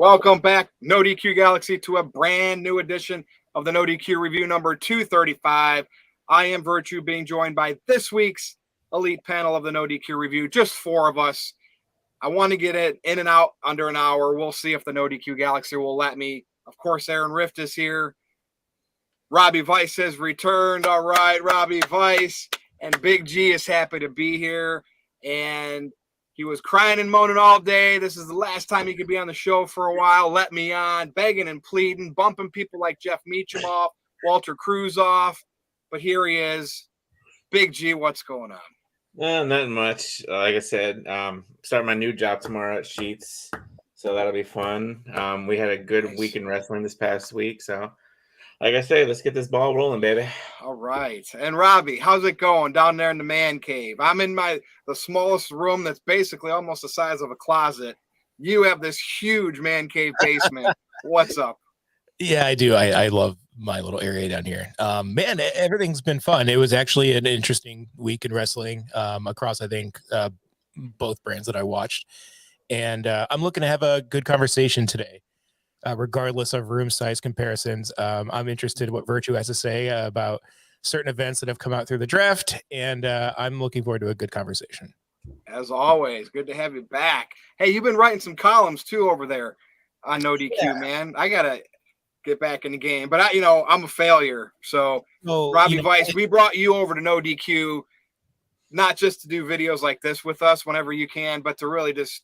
Welcome back, NoDQ Galaxy, to a brand new edition of the NoDQ review number 235. I am Virtue, being joined by this week's elite panel of the NoDQ review, just four of us. I want to get it in and out under an hour. We'll see if the NoDQ Galaxy will let me. Of course, Aaron Rift is here. Robbie Vice has returned. All right, Robbie Vice. And Big G is happy to be here. And he was crying and moaning all day. This is the last time he could be on the show for a while. Let me on, begging and pleading, bumping people like Jeff Meacham off, Walter Cruz off. But here he is. Big G, what's going on? Nothing much. Like I said, starting my new job tomorrow at Sheets, so that'll be fun. We had a good week in wrestling this past week, so like I say, let's get this ball rolling, baby. All right. And Robbie, how's it going down there in the man cave? I'm in the smallest room that's basically almost the size of a closet. You have this huge man cave basement. What's up? Yeah, I do. I love my little area down here. Man, everything's been fun. It was actually an interesting week in wrestling across, I think, both brands that I watched. And I'm looking to have a good conversation today, regardless of room size comparisons. I'm interested in what Virtue has to say about certain events that have come out through the draft. And I'm looking forward to a good conversation. As always, good to have you back. Hey, you've been writing some columns too over there on NoDQ, man. I got to get back in the game, but I'm a failure. So Robbie Vice, we brought you over to NoDQ, not just to do videos like this with us whenever you can, but to really just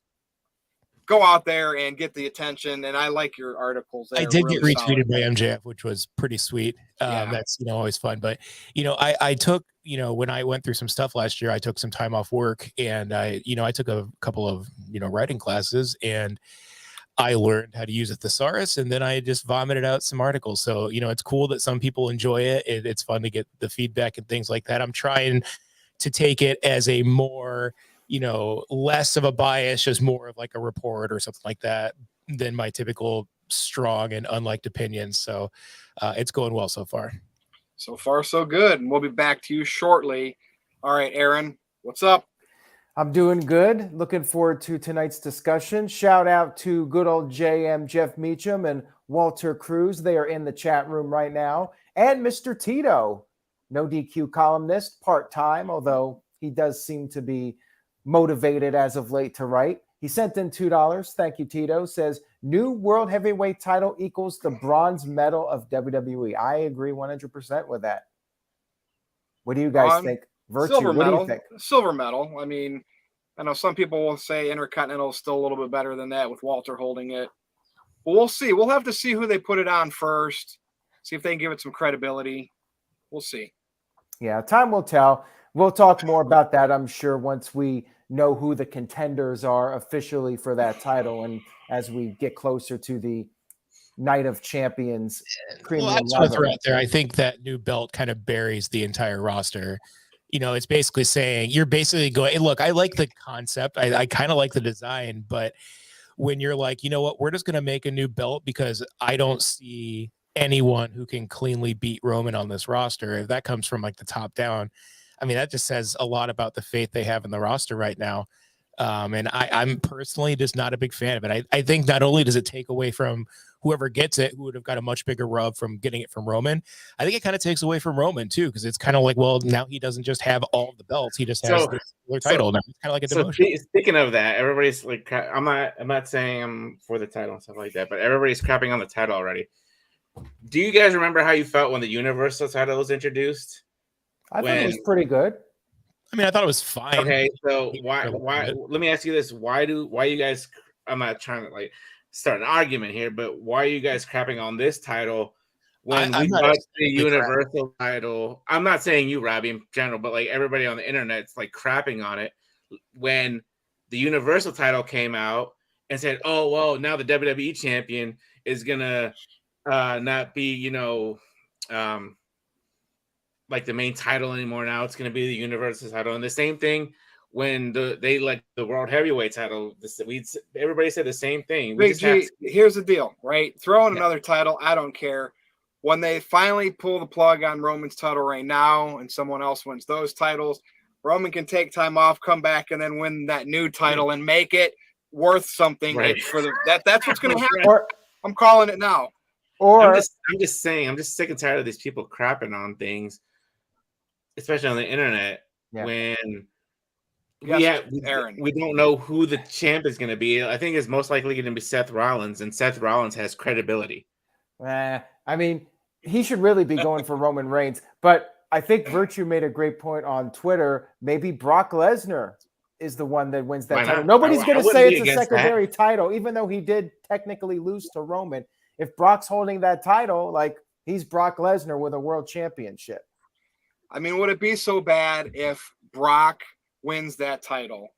go out there and get the attention. And I like your articles. I did get retweeted by MJF, which was pretty sweet. That's, always fun. But, I took, when I went through some stuff last year, I took some time off work, and I took a couple of, writing classes, and I learned how to use a thesaurus, and then I just vomited out some articles. So, it's cool that some people enjoy it. It's fun to get the feedback and things like that. I'm trying to take it as a more, less of a bias, just more of like a report or something like that than my typical strong and unliked opinions. So it's going well so far. So far, so good. And we'll be back to you shortly. All right, Aaron, what's up? I'm doing good. Looking forward to tonight's discussion. Shout out to good old JM Jeff Meacham and Walter Cruz. They are in the chat room right now. And Mr. Tito, NoDQ columnist, part-time, although he does seem to be motivated as of late to write. He sent in $2. Thank you, Tito. Says, new world heavyweight title equals the bronze medal of WWE. I agree 100% with that. What do you guys think? Virtue, silver medal. What do you think? Silver medal. I mean, I know some people will say Intercontinental is still a little bit better than that with Walter holding it. But we'll see. We'll have to see who they put it on first. See if they can give it some credibility. We'll see. Yeah, time will tell. We'll talk more about that, I'm sure, once we know who the contenders are officially for that title, and as we get closer to the Night of Champions premium level. Right there. I think that new belt kind of buries the entire roster. It's basically saying, you're basically going, hey, look, I like the concept. I kind of like the design, but when you're like, you know what, we're just going to make a new belt because I don't see anyone who can cleanly beat Roman on this roster. If that comes from like the top down, I mean, that just says a lot about the faith they have in the roster right now. And I'm personally just not a big fan of it. I think not only does it take away from whoever gets it, who would have got a much bigger rub from getting it from Roman, I think it kind of takes away from Roman too, because it's kind of like, well, now he doesn't just have all of the belts; he just has the title now. It's kind of like a demotion. Speaking of that, everybody's like, I'm not saying I'm for the title and stuff like that, but everybody's crapping on the title already. Do you guys remember how you felt when the Universal title was introduced? I thought it was pretty good. I mean, I thought it was fine. Okay, so why? Let me ask you this: why you guys? I'm not trying to like start an argument here, but why are you guys crapping on this title when we got the Universal title? I'm not saying you, Robbie, in general, but like everybody on the internet's like crapping on it when the Universal title came out and said, "Oh, well, now the WWE champion is gonna not be, like the main title anymore. Now it's going to be the Universal title." And the same thing when they like the World Heavyweight title. Everybody said the same thing. Here's the deal, right? Throw in another title. I don't care. When they finally pull the plug on Roman's title right now and someone else wins those titles, Roman can take time off, come back, and then win that new title and make it worth something. Right. Like for that's what's going to happen. I'm calling it now. Or I'm just saying, I'm just sick and tired of these people crapping on things, especially on the internet, when we don't know who the champ is going to be. I think it's most likely going to be Seth Rollins, and Seth Rollins has credibility. I mean, he should really be going for Roman Reigns, but I think Virtue made a great point on Twitter. Maybe Brock Lesnar is the one that wins that title. Nobody's going to say it's a secondary title, even though he did technically lose to Roman. If Brock's holding that title, like, he's Brock Lesnar with a world championship. I mean, would it be so bad if Brock wins that title?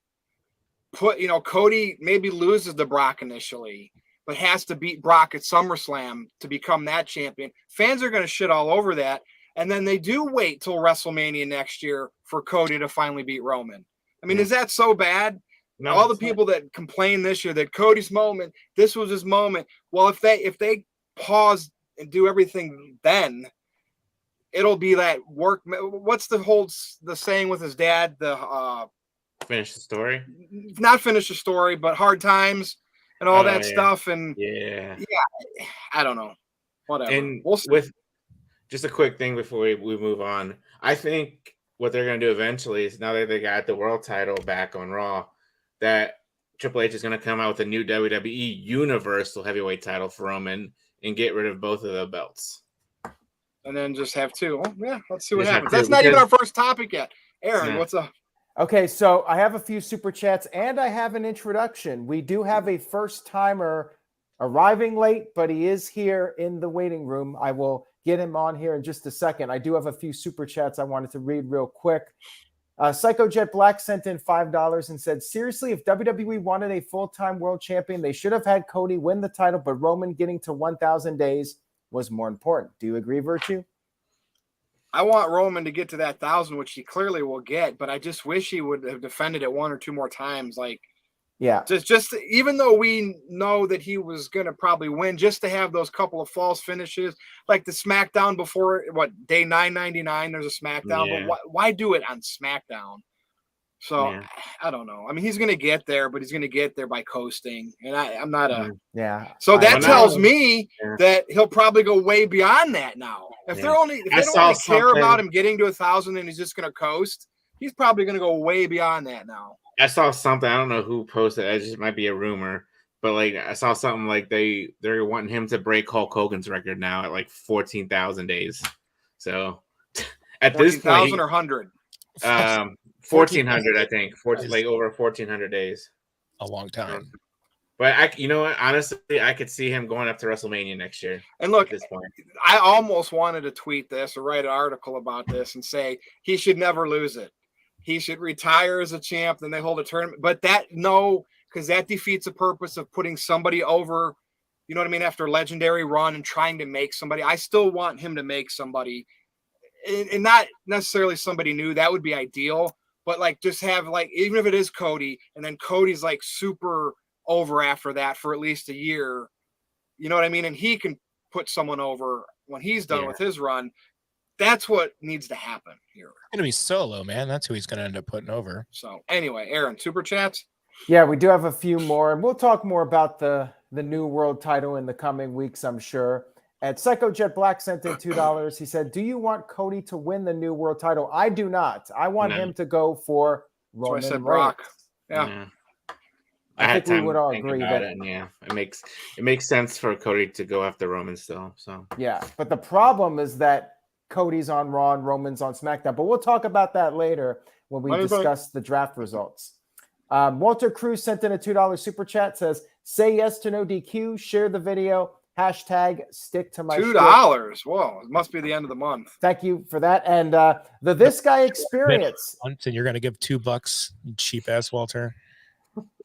Cody maybe loses to Brock initially, but has to beat Brock at SummerSlam to become that champion. Fans are going to shit all over that. And then they do wait till WrestleMania next year for Cody to finally beat Roman. I mean, is that so bad? No, all the people that complain this year that Cody's moment, this was his moment. Well, if they pause and do everything, then it'll be that work. What's the saying with his dad? Finish the story. Not finish the story, but hard times and all that stuff. And I don't know. Whatever. And we'll see. With just a quick thing before we move on, I think what they're going to do eventually is, now that they got the world title back on Raw, that Triple H is going to come out with a new WWE Universal Heavyweight title for Roman and get rid of both of the belts. And then just have two. Oh, yeah, let's see what happens. That's not even our first topic yet. Aaron, what's up? Okay, so I have a few super chats and I have an introduction. We do have a first timer arriving late, but he is here in the waiting room. I will get him on here in just a second. I do have a few super chats I wanted to read real quick. Psycho Jet Black sent in $5 and said, seriously, if WWE wanted a full-time world champion, they should have had Cody win the title, but Roman getting to 1,000 days was more important. Do you agree, Virtue? I want Roman to get to that 1,000, which he clearly will get, but I just wish he would have defended it one or two more times. Just even though we know that he was going to probably win, just to have those couple of false finishes, like the SmackDown before, day 999, there's a SmackDown, but why do it on SmackDown? So I don't know. I mean, he's going to get there, but he's going to get there by coasting. And I'm not a So that tells me that he'll probably go way beyond that now. If they don't only care about him getting to 1,000 and he's just going to coast, he's probably going to go way beyond that now. I saw something. I don't know who posted it. It just might be a rumor, but I saw something like they're wanting him to break Hulk Hogan's record now at 14,000 days. So at this point, 14,000 or 100. 1,400, I think. Over 1,400 days. A long time. But you know what? Honestly, I could see him going up to WrestleMania next year. And look, at this point, I almost wanted to tweet this or write an article about this and say he should never lose it. He should retire as a champ, then they hold a tournament. But because that defeats the purpose of putting somebody over, you know what I mean, after a legendary run and trying to make somebody. I still want him to make somebody, and not necessarily somebody new. That would be ideal. But just have even if it is Cody, and then Cody's super over after that for at least a year. You know what I mean? And he can put someone over when he's done with his run. That's what needs to happen here. It's gonna be Solo, man. That's who he's gonna end up putting over. So anyway, Aaron, super chats. Yeah, we do have a few more, and we'll talk more about the new world title in the coming weeks, I'm sure. And Psycho Jet Black sent in $2. He said, "Do you want Cody to win the new world title?" I do not. I want him to go for Roman Reigns. Brock. Yeah. I think we would all agree that it makes sense for Cody to go after Roman still. So but the problem is that Cody's on Raw and Roman's on SmackDown. But we'll talk about that later when we discuss the draft results. Walter Cruz sent in a $2 super chat. Says, "Say yes to NoDQ. Share the video. # stick to my $2. Whoa, it must be the end of the month. Thank you for that. And the This Guy Experience. And you're gonna give $2, you cheap ass Walter.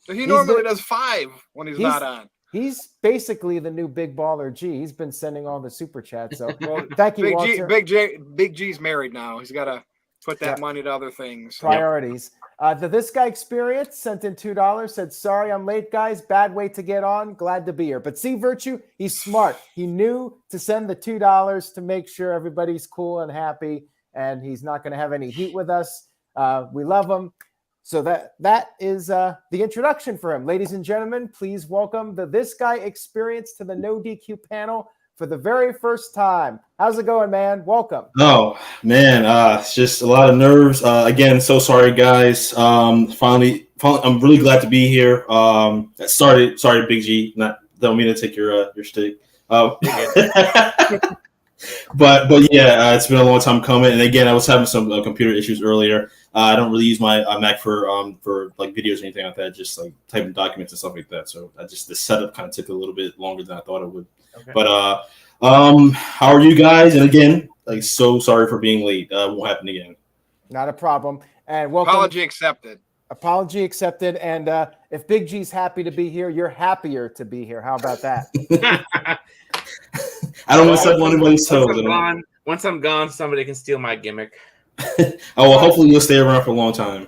He normally does 5 when he's not on. He's basically the new Big Baller G. He's been sending all the super chats. So thank you, Walter. Big G's married now. He's got to put that money to other things. Priorities. This Guy Experience sent in $2. Said, "Sorry, I'm late, guys. Bad way to get on. Glad to be here." But see, Virtue, he's smart. He knew to send the $2 to make sure everybody's cool and happy, and he's not going to have any heat with us. We love him. So that is the introduction for him. Ladies and gentlemen, please welcome the This Guy Experience to the No DQ panel for the very first time. How's it going, man? Welcome. Oh, man, it's just a lot of nerves. Again, so sorry, guys. Finally, I'm really glad to be here. Sorry, Big G. Don't mean to take your stick. But yeah, it's been a long time coming. And again, I was having some computer issues earlier. I don't really use my Mac for like videos or anything like that. Just like typing documents and stuff like that. So the setup kind of took a little bit longer than I thought it would. Okay. But how are you guys? And again, like, so sorry for being late. Won't happen again. Not a problem. And welcome. Apology accepted. Apology accepted. And if Big G's happy to be here, you're happier to be here. How about that? I don't want to step on anybody's toes. Once I'm gone, somebody can steal my gimmick. Well, hopefully you'll stay around for a long time.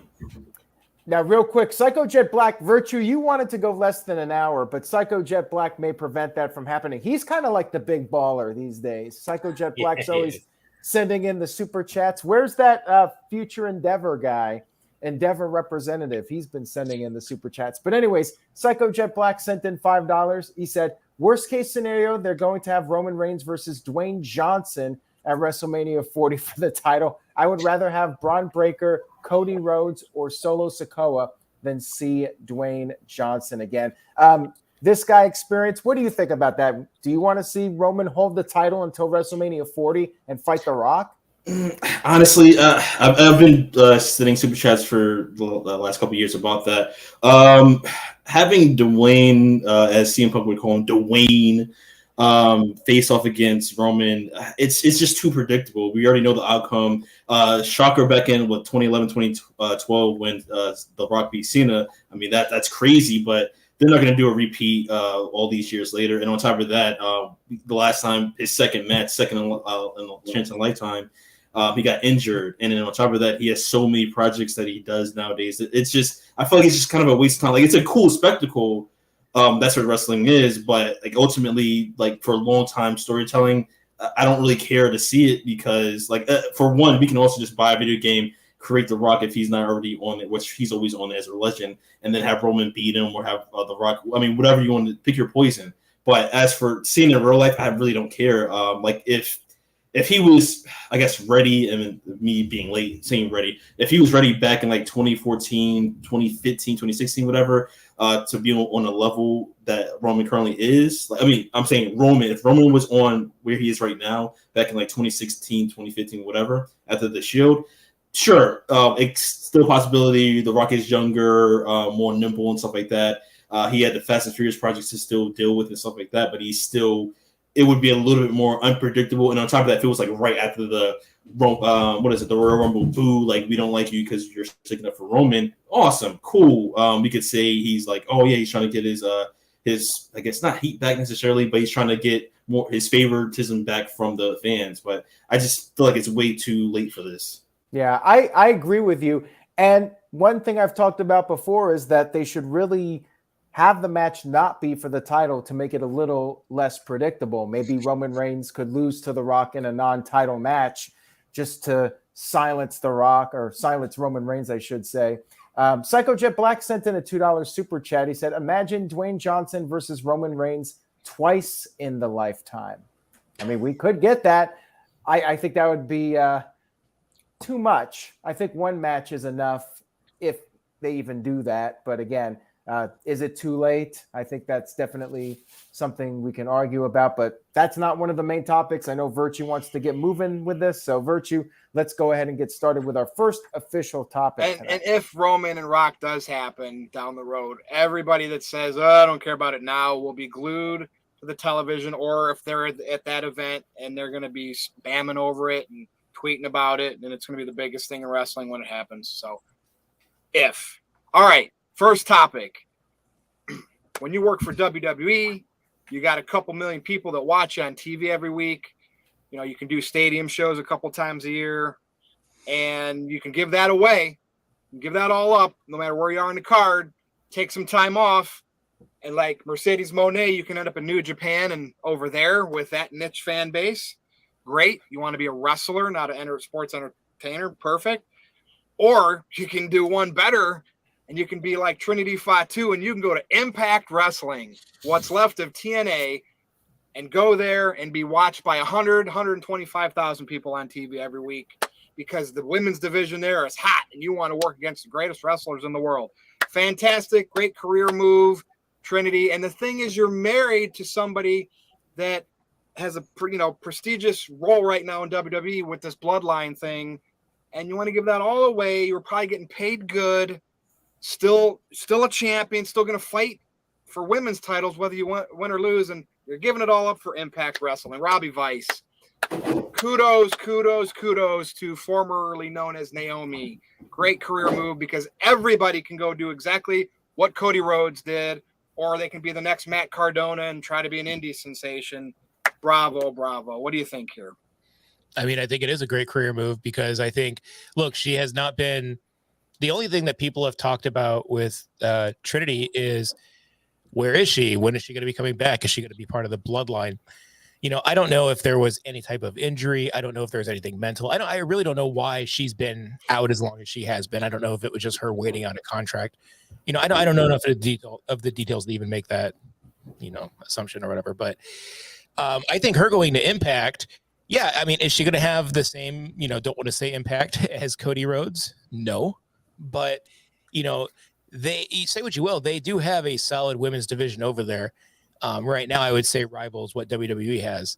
Now, real quick, Psycho Jet Black, Virtue, you wanted to go less than an hour, but Psycho Jet Black may prevent that from happening. He's kind of like the big baller these days. Psycho Jet Black's always sending in the super chats. Where's that future Endeavor guy? Endeavor representative. He's been sending in the super chats. But anyways, Psycho Jet Black sent in $5. He said, worst case scenario, they're going to have Roman Reigns versus Dwayne Johnson at WrestleMania 40 for the title. I would rather have Braun Breaker, Cody Rhodes, or Solo Sikoa than see Dwayne Johnson again. This Guy Experience, what do you think about that? Do you want to see Roman hold the title until WrestleMania 40 and fight The Rock? Honestly, I've been sending super chats for the last couple of years about that. Having Dwayne, as CM Punk would call him, Dwayne, face off against Roman, it's just too predictable. We already know the outcome. Shocker back in 2011, 2012 when The Rock beat Cena. I mean, that's crazy, but they're not going to do a repeat all these years later. And on top of that, the last time, his second match, in a chance in a lifetime, he got injured. And then on top of that, he has so many projects that he does nowadays. It's just, I feel like it's just kind of a waste of time. Like, it's a cool spectacle. That's what wrestling is. But like, ultimately, like, for long time storytelling, I don't really care to see it because, like, for one, we can also just buy a video game, create The Rock if he's not already on it, which he's always on as a legend, and then have Roman beat him or have The Rock. I mean, whatever you want to pick your poison. But as for seeing it in real life, I really don't care. Like, if he was, I guess, ready, and me being late, saying ready, if he was ready back in like 2014, 2015, 2016, whatever, to be on a level that Roman currently is, like, I mean, I'm saying Roman, if Roman was on where he is right now, back in like 2016, 2015, whatever, after the Shield, sure, it's still a possibility. The Rock is younger, more nimble and stuff like that. He had the Fast and Furious projects to still deal with and stuff like that, but he's still, it would be a little bit more unpredictable. And on top of that, if it was like right after the the Royal Rumble, boo, like, we don't like you because you're sticking up for Roman. Awesome, cool. We could say he's like, oh yeah, he's trying to get his I guess not heat back necessarily, but he's trying to get more his favoritism back from the fans. But I just feel like it's way too late for this. Yeah, I agree with you. And one thing I've talked about before is that they should really have the match not be for the title to make it a little less predictable. Maybe Roman Reigns could lose to The Rock in a non-title match just to silence The Rock, or silence Roman Reigns, I should say. Psycho Jet Black sent in a $2 super chat. He said, imagine Dwayne Johnson versus Roman Reigns twice in the lifetime. I mean, we could get that. I think that would be too much. I think one match is enough if they even do that. But again, is it too late? I think that's definitely something we can argue about, but that's not one of the main topics. I know Virtue wants to get moving with this. So Virtue, let's go ahead and get started with our first official topic. And if Roman and Rock does happen down the road, everybody that says, oh, I don't care about it now, will be glued to the television, or if they're at that event and they're going to be spamming over it and tweeting about it, and it's going to be the biggest thing in wrestling when it happens. So all right, first topic. When you work for WWE, you got a couple million people that watch you on TV every week. You know, you can do stadium shows a couple times a year, and you can give that away. You give that all up, no matter where you are in the card. Take some time off, and like Mercedes Moné, you can end up in New Japan and over there with that niche fan base. Great. You want to be a wrestler, not a sports entertainer. Perfect. Or you can do one better, and you can be like Trinity Fatu, and you can go to Impact Wrestling, what's left of TNA, and go there and be watched by 125,000 people on TV every week, because the women's division there is hot, and you want to work against the greatest wrestlers in the world. Fantastic, great career move, Trinity. And the thing is, you're married to somebody that has a prestigious role right now in WWE with this bloodline thing, and you want to give that all away. You're probably getting paid good, still a champion, still going to fight for women's titles whether you win or lose, and you're giving it all up for Impact Wrestling. Robbie Vice, kudos to formerly known as Naomi. Great career move, because everybody can go do exactly what Cody Rhodes did, or they can be the next Matt Cardona and try to be an indie sensation. Bravo. What do you think here? I mean, I think it is a great career move, because I think, look, she has not been the only thing that people have talked about with Trinity is, where is she? When is she going to be coming back? Is she going to be part of the bloodline? I don't know if there was any type of injury. I don't know if there's anything mental. I really don't know why she's been out as long as she has been. I don't know if it was just her waiting on a contract. I don't know enough of the details to even make that, assumption or whatever. But I think her going to Impact, yeah, I mean, is she going to have the same, don't want to say impact as Cody Rhodes? No. But, they, you say what you will, they do have a solid women's division over there. Right now, I would say rivals what WWE has.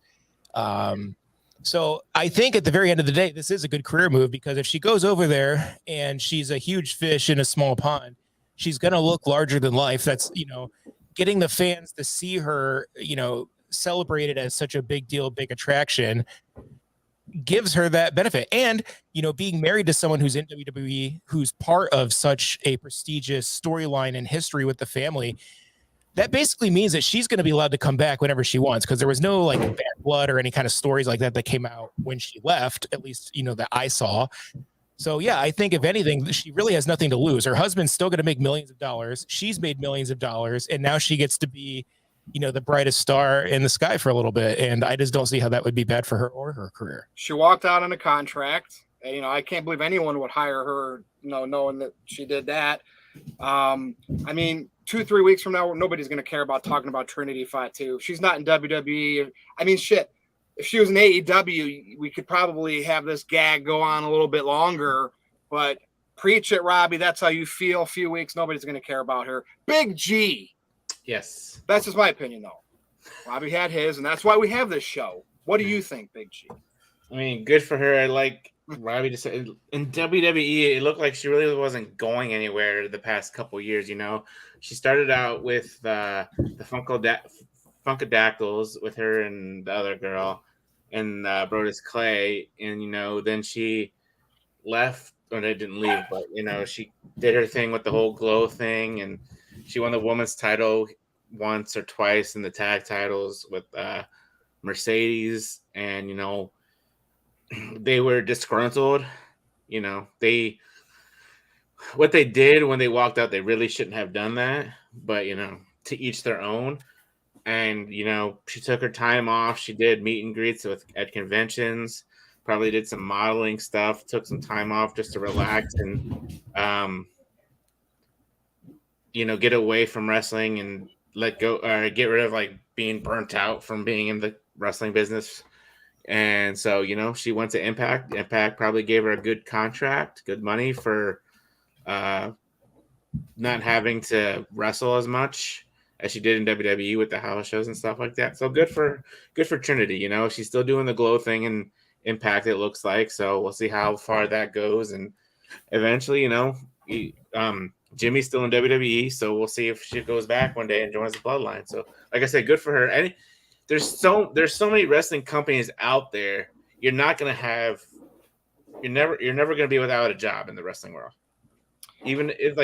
So I think at the very end of the day, this is a good career move, because if she goes over there and she's a huge fish in a small pond, she's going to look larger than life. That's, getting the fans to see her, celebrated as such a big deal, big attraction, gives her that benefit. And, being married to someone who's in WWE, who's part of such a prestigious storyline and history with the family, that basically means that she's going to be allowed to come back whenever she wants, because there was no bad blood or any kind of stories like that came out when she left, at least, that I saw. So, yeah, I think if anything, she really has nothing to lose. Her husband's still going to make millions of dollars. She's made millions of dollars, and now she gets to be, the brightest star in the sky for a little bit. And I just don't see how that would be bad for her or her career. She walked out on a contract. And, I can't believe anyone would hire her, knowing that she did that. I mean, 2-3 weeks from now, nobody's going to care about talking about Trinity Fatu. She's not in WWE. I mean, shit, if she was in AEW, we could probably have this gag go on a little bit longer. But preach it, Robbie. That's how you feel. A few weeks, nobody's going to care about her. Big G. Yes. That's just my opinion, though. Robbie had his, and that's why we have this show. What do you think, Big G? I mean, good for her. I like Robbie just said, in WWE, it looked like she really wasn't going anywhere the past couple years. She started out with the Funkadactyls with her and the other girl, and Brodus Clay, and then she left. Or they didn't leave, but she did her thing with the whole glow thing, and she won the women's title once or twice in the tag titles with Mercedes, and they were disgruntled. What they did when they walked out, they really shouldn't have done that, but to each their own. And she took her time off. She did meet and greets at conventions, probably did some modeling stuff, took some time off just to relax and get away from wrestling and let go, or get rid of being burnt out from being in the wrestling business. And so, she went to Impact. Impact probably gave her a good contract, good money for not having to wrestle as much as she did in WWE with the house shows and stuff like that. So good for Trinity. She's still doing the glow thing in Impact, it looks like. So we'll see how far that goes. And eventually, Jimmy's still in WWE, so we'll see if she goes back one day and joins the bloodline. So, like I said, good for her. And there's so many wrestling companies out there. You're never gonna be without a job in the wrestling world. Even if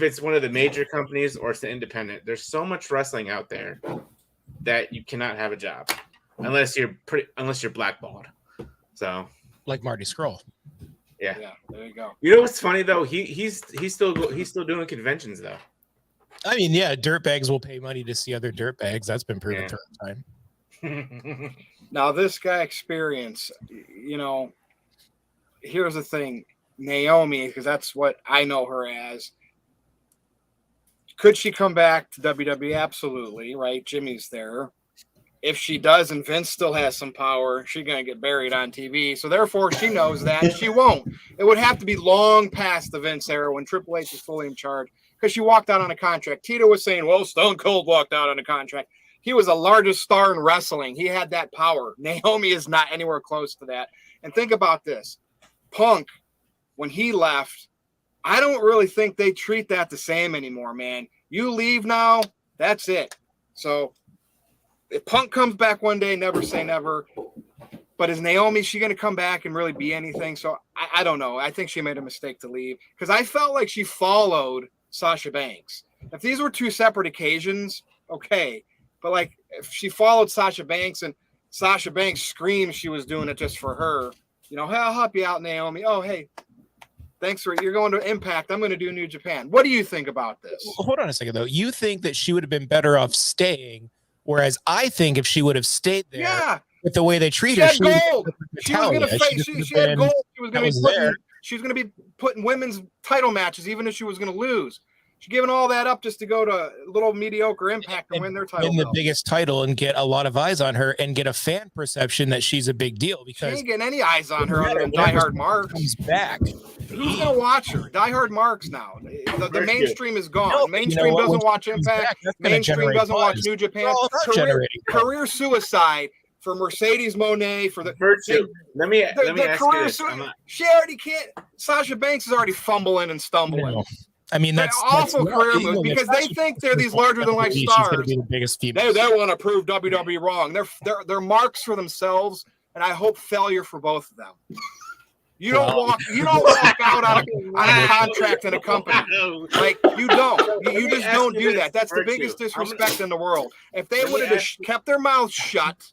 it's one of the major companies or it's the independent, there's so much wrestling out there that you cannot have a job unless you're blackballed. So, like Marty Scurll. Yeah, there you go. You know what's funny though? He's still doing conventions though. I mean, yeah, dirtbags will pay money to see other dirtbags. That's been proven through time. Now, this guy Experience, here's the thing. Naomi, because that's what I know her as. Could she come back to WWE? Absolutely, right? Jimmy's there. If she does, and Vince still has some power, she's going to get buried on TV. So therefore, she knows that she won't. It would have to be long past the Vince era when Triple H is fully in charge, because she walked out on a contract. Tito was saying, well, Stone Cold walked out on a contract. He was the largest star in wrestling. He had that power. Naomi is not anywhere close to that. And think about this. Punk, when he left, I don't really think they treat that the same anymore, man. You leave now, that's it. So if Punk comes back one day, never say never. But is Naomi, she going to come back and really be anything? So I don't know. I think she made a mistake to leave, because I felt like she followed Sasha Banks. If these were two separate occasions, okay. But like if she followed Sasha Banks and Sasha Banks screamed she was doing it just for her, hey, I'll help you out, Naomi. Oh, hey, thanks for you're going to Impact. I'm going to do New Japan. What do you think about this? Well, hold on a second, though. You think that she would have been better off staying, whereas I think if she would have stayed there with the way they treat her, she had gold. She was going to face. She had gold. She was going to be putting. She was going to be putting women's title matches, even if she was going to lose. She's giving all that up just to go to a little mediocre Impact and win their title. Win the biggest title and get a lot of eyes on her and get a fan perception that she's a big deal, because she ain't getting any eyes on her other than diehard Marks. Comes back. Who's gonna watch her? Diehard Marks now. The mainstream is gone. No, mainstream doesn't watch Impact. Mainstream doesn't watch New Japan. Career suicide for Mercedes Moné, for the Virtue. Let me ask you this. She already can't. Sasha Banks is already fumbling and stumbling. No. I mean, that's awful career move, because they think they're these larger than life stars. Be the biggest they want to prove WWE wrong. They're marks for themselves, and I hope failure for both of them. You don't walk out on a contract in a company. Like you don't. You just don't do that. That's the biggest disrespect in the world. If they would have kept their mouths shut,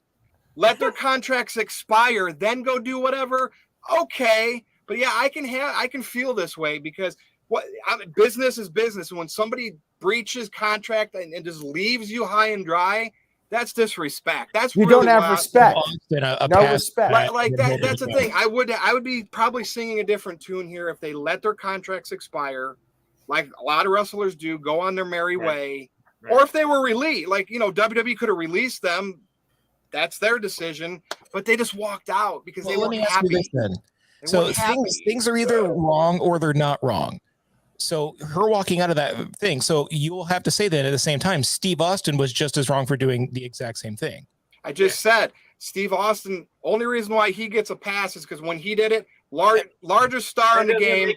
let their contracts expire, then go do whatever, okay. But yeah, I can feel this way, because business is business. When somebody breaches contract and just leaves you high and dry, that's disrespect. That's you don't have respect. No respect. Like that. That's the thing. I would be probably singing a different tune here if they let their contracts expire, like a lot of wrestlers do, go on their merry way, or if they were released. Like WWE could have released them. That's their decision. But they just walked out because they weren't happy. So things are either wrong or they're not wrong. So her walking out of that thing. So you will have to say that at the same time, Steve Austin was just as wrong for doing the exact same thing. I just said Steve Austin, only reason why he gets a pass is because when he did it, largest star in the game,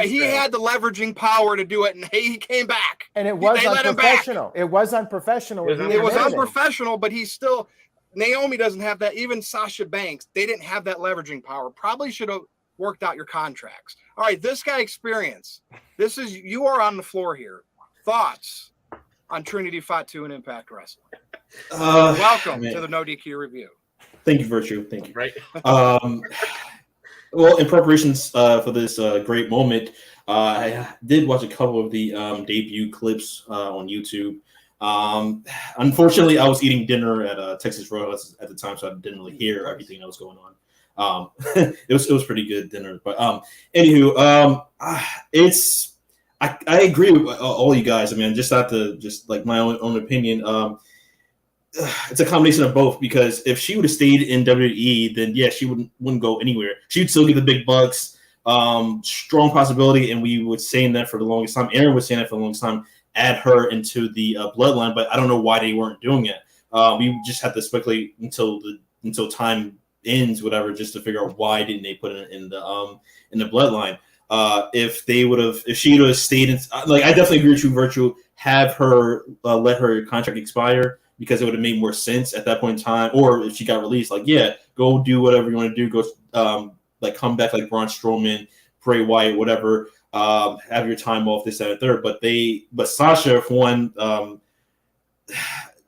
he had the leveraging power to do it, and he came back. And it was unprofessional. It was unprofessional. It was unprofessional, but he's still. Naomi doesn't have that. Even Sasha Banks, they didn't have that leveraging power. Probably should have worked out your contracts. All right, this guy experience. You are on the floor here. Thoughts on Trinity, Fatu, and Impact Wrestling? Welcome to the NoDQ review. Thank you, Virtue. Thank you. Right. Well, in preparations for this great moment, I did watch a couple of the debut clips on YouTube. Unfortunately, I was eating dinner at Texas Roadhouse at the time, so I didn't really hear everything that was going on. It was pretty good dinner, but anywho, I agree with all you guys. I mean, just like my own opinion. It's a combination of both, because if she would have stayed in WWE, then yeah, she wouldn't go anywhere. She'd still get the big bucks. Strong possibility, and we would saying that for the longest time. Aaron was saying that for the longest time. Add her into the bloodline, but I don't know why they weren't doing it. We just have to speculate until time ends, whatever, just to figure out why didn't they put it in the bloodline. If she would have stayed in, like, I definitely agree with you, Virtue. Have her let her contract expire, because it would have made more sense at that point in time. Or if she got released, like, yeah, go do whatever you want to do. Go like come back like Braun Strowman, Bray Wyatt, whatever. Have your time off, this, that, and third. But Sasha, for one,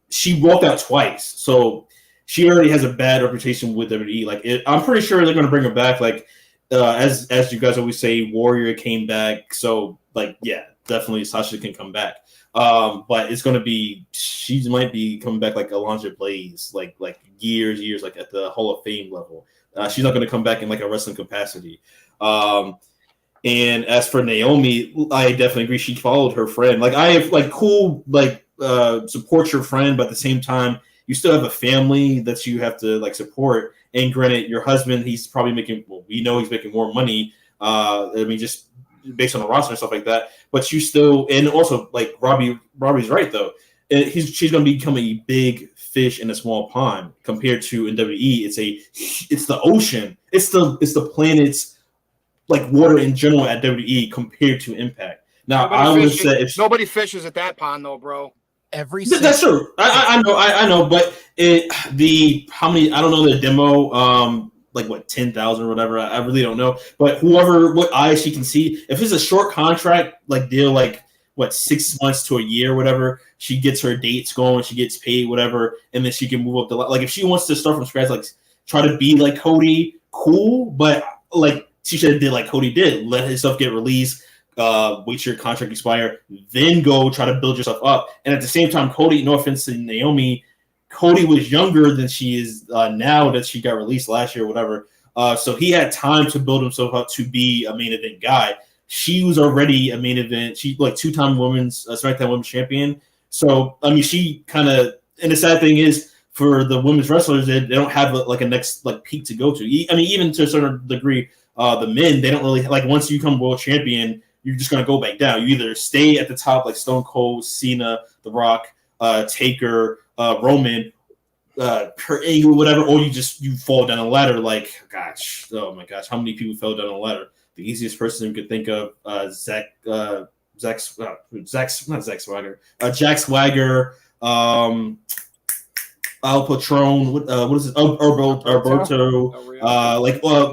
she walked out twice, so she already has a bad reputation with WWE. Like, I'm pretty sure they're going to bring her back. Like, as you guys always say, Warrior came back, so like, yeah, definitely Sasha can come back. But it's going to be, she might be coming back like Alundra Blaze, like years, like at the Hall of Fame level. She's not going to come back in like a wrestling capacity. And as for Naomi, I definitely agree. She followed her friend. Like I have like cool like support your friend, but at the same time, you still have a family that you have to like support. And granted, your husband, he's probably making. Well, we know he's making more money. I mean, just based on the roster and stuff like that. But you still, and also like Robbie's right though. She's going to become a big fish in a small pond compared to in WWE. It's the ocean. It's the planet's like water in general at WWE compared to Impact. Now nobody fishes at that pond though, bro. That's true. I know, but how many? I don't know the demo. Like what 10,000 or whatever. I really don't know. But what eyes she can see, if it's a short contract like deal, like what 6 months to a year, whatever, she gets her dates going, she gets paid, whatever, and then she can move up the like if she wants to start from scratch, like try to be like Cody, cool, but like. She should have did like Cody did, let himself get released, wait your contract expire, then go try to build yourself up. And at the same time, Cody, no offense to Naomi, Cody was younger than she is now that she got released last year or whatever. So he had time to build himself up to be a main event guy. She was already a main event. She like 2-time women's SmackDown Women's Champion. So, I mean, she kind of, and the sad thing is for the women's wrestlers, they don't have like a next like peak to go to. I mean, even to a certain degree, the men, they don't really like once you become world champion, you're just gonna go back down. You either stay at the top like Stone Cold, Cena, The Rock, Taker, Roman, Kurt Angle, whatever, or you fall down a ladder. Like, gosh, oh my gosh, how many people fell down a ladder? The easiest person you could think of, Jack Swagger, Al Patron, what is it? Alberto,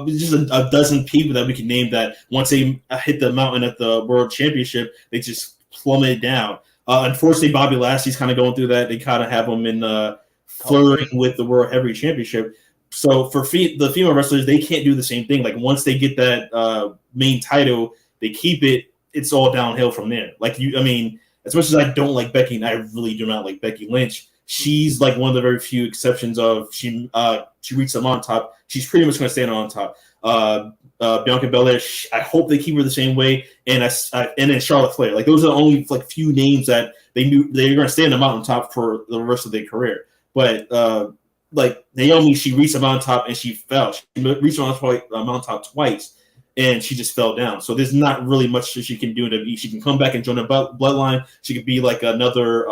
just a dozen people that we can name that once they hit the mountain at the World Championship, they just plummeted down. Unfortunately, Bobby Lashley's kind of going through that. They kind of have him in flirting with the World Heavyweight Championship. So for the female wrestlers, they can't do the same thing. Like once they get that main title, they keep it. It's all downhill from there. As much as I don't like Becky, and I really do not like Becky Lynch, she's like one of the very few exceptions of she reached them on top. She's pretty much going to stand on top. Bianca Belair, I hope they keep her the same way. And then Charlotte Flair. Like those are the only like few names that they knew they were going to stay on the mountaintop for the rest of their career. But like Naomi, she reached the mountaintop and she fell. She reached the mountaintop twice and she just fell down. So there's not really much that she can do. She can come back and join the bloodline. She could be like another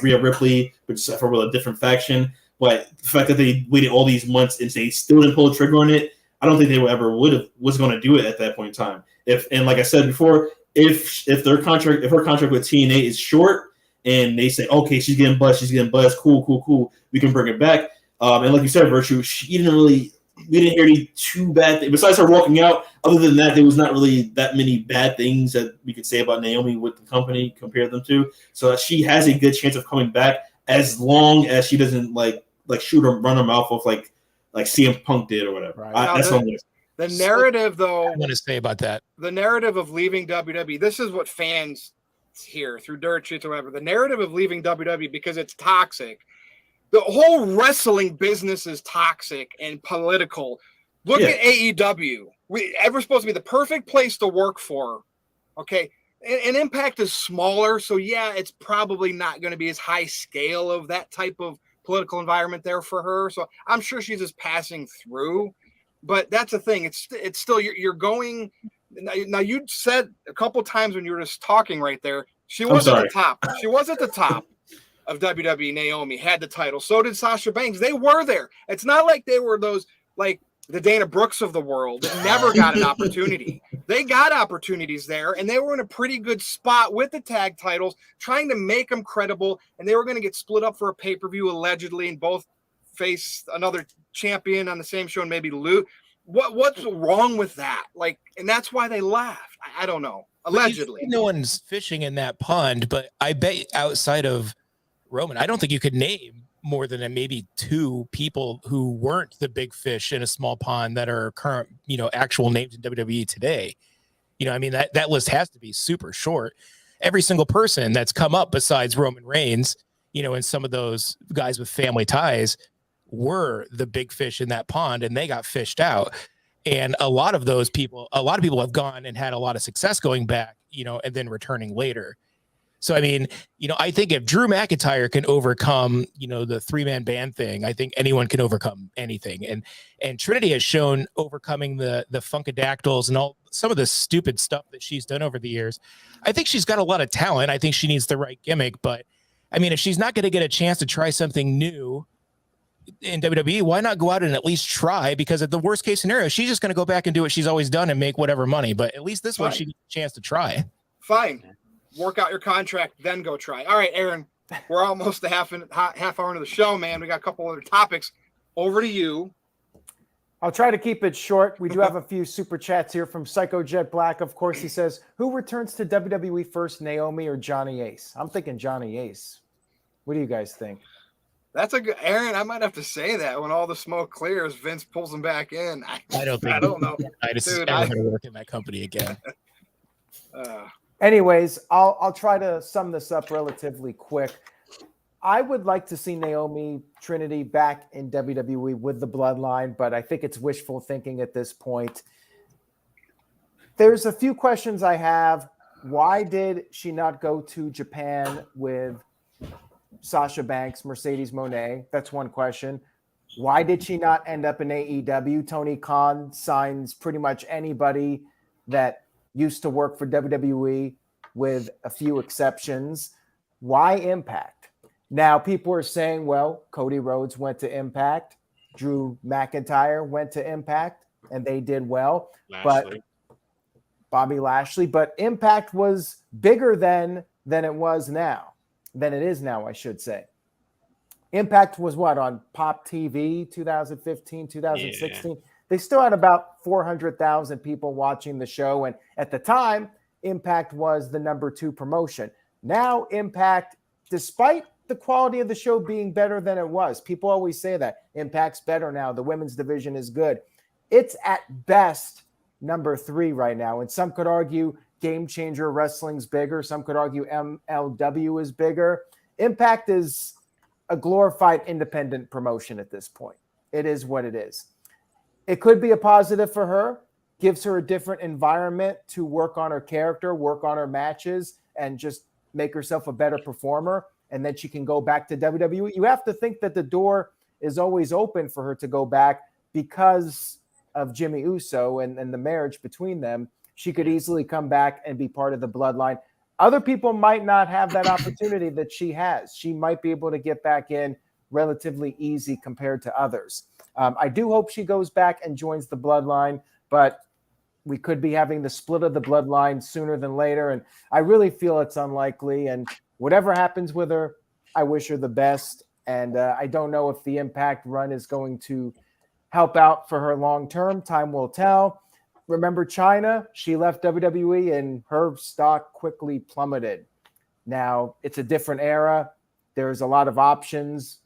Rhea Ripley, but just for a different faction. But the fact that they waited all these months and they still didn't pull the trigger on it, I don't think they was going to do it at that point in time. And like I said before, if her contract with TNA is short and they say, okay, she's getting buzzed, cool, we can bring it back. And like you said, Virtue, we didn't hear any too bad things. Besides her walking out, other than that, there was not really that many bad things that we could say about Naomi with the company compared them to. So she has a good chance of coming back as long as she doesn't like shoot or run her mouth off like CM Punk did or whatever. Right. That's what the narrative, though. I want to say about that. The narrative of leaving WWE. This is what fans hear through dirt sheets or whatever. The narrative of leaving WWE because it's toxic. The whole wrestling business is toxic and political. Look at AEW. We're supposed to be the perfect place to work for. Okay. And Impact is smaller. So, yeah, it's probably not going to be as high scale of that type of political environment there for her. So I'm sure she's just passing through. But that's the thing. It's still you're going. Now, you said a couple times when you were just talking right there, she was at the top. She was at the top of WWE. Naomi had the title. So did Sasha Banks. They were there. It's not like they were those like the Dana Brooks of the world that never got an opportunity. They got opportunities there, and they were in a pretty good spot with the tag titles, trying to make them credible, and they were going to get split up for a pay-per-view allegedly, and both face another champion on the same show and maybe lose. What's wrong with that? Like, and that's why they laughed. I don't know. Allegedly. No one's fishing in that pond, but I bet outside of Roman, I don't think you could name more than maybe two people who weren't the big fish in a small pond that are current, actual names in WWE today. I mean, that list has to be super short. Every single person that's come up besides Roman Reigns, and some of those guys with family ties were the big fish in that pond and they got fished out. And a lot of people have gone and had a lot of success going back, and then returning later. So, I mean, I think if Drew McIntyre can overcome, the 3-man band thing, I think anyone can overcome anything. And Trinity has shown overcoming the Funkadactyls and all some of the stupid stuff that she's done over the years. I think she's got a lot of talent. I think she needs the right gimmick. But, I mean, if she's not going to get a chance to try something new in WWE, why not go out and at least try? Because at the worst case scenario, she's just going to go back and do what she's always done and make whatever money. But at least this way, she gets a chance to try. Fine. Work out your contract, then go try. All right, Aaron, we're almost a half hour into the show, man. We got a couple other topics. Over to you. I'll try to keep it short. We do have a few super chats here from Psycho Jet Black. Of course, he says, who returns to WWE first, Naomi or Johnny Ace? I'm thinking Johnny Ace. What do you guys think? That's a good, Aaron. I might have to say that when all the smoke clears, Vince pulls him back in. I don't know. I just never going to work in that company again. Anyways, I'll try to sum this up relatively quick. I would like to see Naomi Trinity back in WWE with the Bloodline, but I think it's wishful thinking at this point. There's a few questions I have. Why did she not go to Japan with Sasha Banks, Mercedes Moné? That's one question. Why did she not end up in AEW? Tony Khan signs pretty much anybody that used to work for WWE with a few exceptions. Why Impact? Now, people are saying, well, Cody Rhodes went to Impact. Drew McIntyre went to Impact, and they did well. But Bobby Lashley. But Impact was bigger than it is now, I should say. Impact was what, on Pop TV 2015, 2016? Yeah. They still had about 400,000 people watching the show. And at the time, Impact was the number 2 promotion. Now, Impact, despite the quality of the show being better than it was, people always say that Impact's better now. The women's division is good. It's at best number 3 right now. And some could argue Game Changer Wrestling's bigger. Some could argue MLW is bigger. Impact is a glorified independent promotion at this point. It is what it is. It could be a positive for her, gives her a different environment to work on her character, work on her matches, and just make herself a better performer. And then she can go back to WWE. You have to think that the door is always open for her to go back because of Jimmy Uso and the marriage between them. She could easily come back and be part of the Bloodline. Other people might not have that opportunity that she has. She might be able to get back in relatively easy compared to others. I do hope she goes back and joins the Bloodline, but we could be having the split of the Bloodline sooner than later, and I really feel it's unlikely. And whatever happens with her, I wish her the best, and I don't know if the Impact run is going to help out for her long-term. Time will tell. Remember China? She left WWE, and her stock quickly plummeted. Now, it's a different era. There's a lot of options.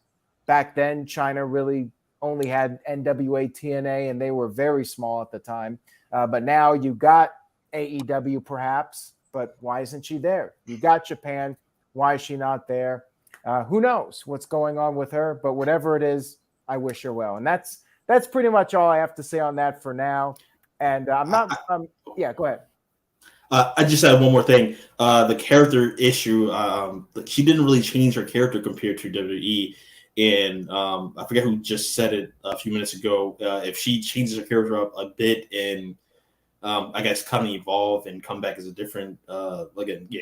Back then, China really only had NWA, TNA, and they were very small at the time. But now you got AEW perhaps, but why isn't she there? You got Japan. Why is she not there? Who knows what's going on with her? But whatever it is, I wish her well. And that's pretty much all I have to say on that for now. And yeah, go ahead. I just had one more thing. The character issue. She didn't really change her character compared to WWE. And I forget who just said it a few minutes ago. If she changes her character up a bit and I guess kind of evolve and come back as a different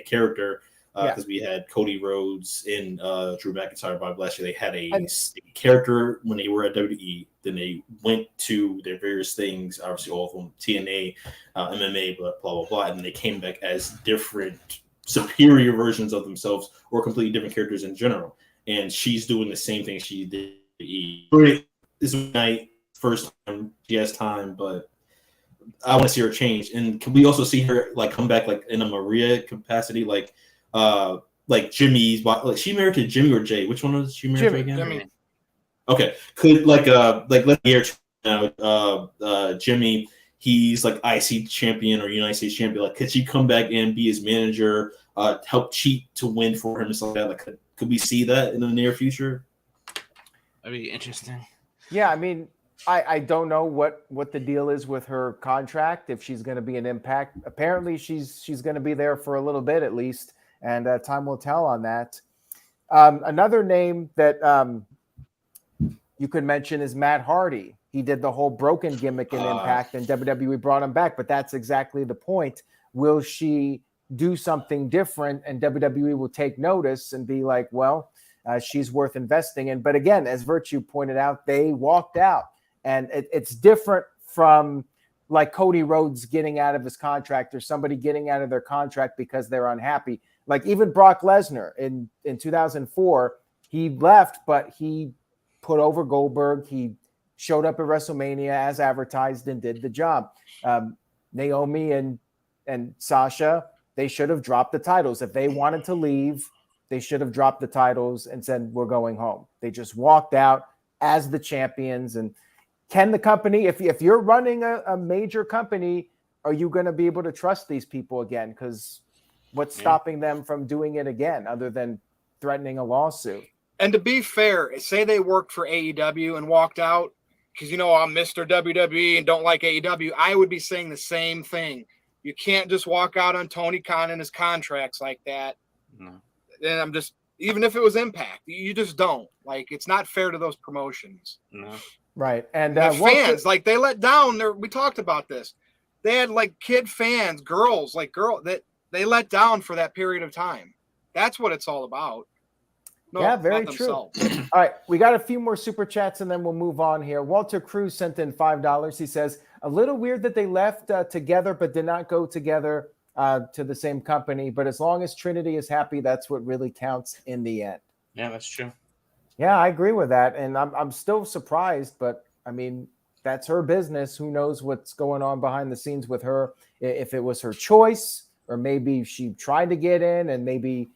character, because we had Cody Rhodes and Drew McIntyre, Bobby Lashley. They had a character when they were at WWE. Then they went to their various things, obviously all of them, TNA, MMA, blah, blah, blah. And then they came back as different, superior versions of themselves or completely different characters in general. And she's doing the same thing she did. This night, first time, she has time, but I want to see her change. And can we also see her come back in a Maria capacity, like Jimmy's? Like she married to Jimmy or Jay? Which one was she married to again? Jimmy. Okay, could let's hear now. Jimmy, he's IC champion or United States champion. Could she come back and be his manager? Help cheat to win for him and stuff like that. Could we see that in the near future? That'd be interesting. Yeah, I mean, I don't know what the deal is with her contract, if she's going to be an Impact. Apparently, she's going to be there for a little bit at least, and time will tell on that. Another name that you could mention is Matt Hardy. He did the whole broken gimmick in Impact, and WWE brought him back. But that's exactly the point. Will she do something different, and WWE will take notice and be like, well, she's worth investing in? But again, as Virtue pointed out, they walked out. And it's different from like Cody Rhodes getting out of his contract or somebody getting out of their contract because they're unhappy. Like even Brock Lesnar in 2004, he left, but he put over Goldberg. He showed up at WrestleMania as advertised and did the job. Naomi and Sasha, they should have dropped the titles. If they wanted to leave, they should have dropped the titles and said, we're going home. They just walked out as the champions. And can the company, if you're running a major company, are you going to be able to trust these people again? Because what's stopping them from doing it again other than threatening a lawsuit? And to be fair, say they worked for AEW and walked out because, I'm Mr. WWE and don't like AEW, I would be saying the same thing. You can't just walk out on Tony Khan and his contracts like that. No. And I'm just, even if it was Impact, you just don't. Like, it's not fair to those promotions. No. Right. And fans, like they let down we talked about this. They had like kid fans, girls that they let down for that period of time. That's what it's all about. No, yeah, very true. All right. We got a few more super chats and then we'll move on here. Walter Cruz sent in $5. He says, a little weird that they left together, but did not go together to the same company. But as long as Trinity is happy, that's what really counts in the end. Yeah, that's true. Yeah, I agree with that. And I'm still surprised, but I mean, that's her business. Who knows what's going on behind the scenes with her, if it was her choice, or maybe she tried to get in and maybe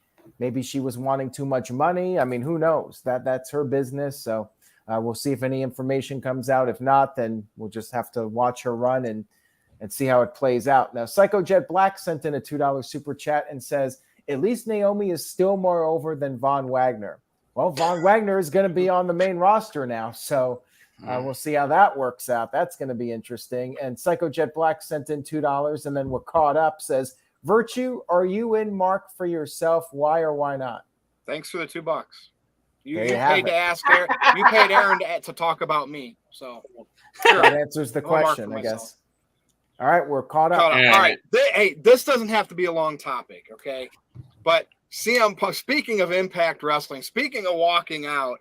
she was wanting too much money. I mean, who knows? That's her business. So we'll see if any information comes out. If not, then we'll just have to watch her run and see how it plays out. Now, Psycho Jet Black sent in a $2 super chat and says, at least Naomi is still more over than Von Wagner. Well, Von Wagner is going to be on the main roster now, so we'll see how that works out. That's going to be interesting. And Psycho Jet Black sent in $2, and then we're caught up. Says, Virtue, are you in, Mark, for yourself? Why or why not? Thanks for the $2. You paid to ask Aaron. You paid Aaron to talk about me. So sure. That answers the question, I guess. All right, we're caught up. All right. Hey, this doesn't have to be a long topic, okay? But CM Punk, speaking of Impact Wrestling, speaking of walking out,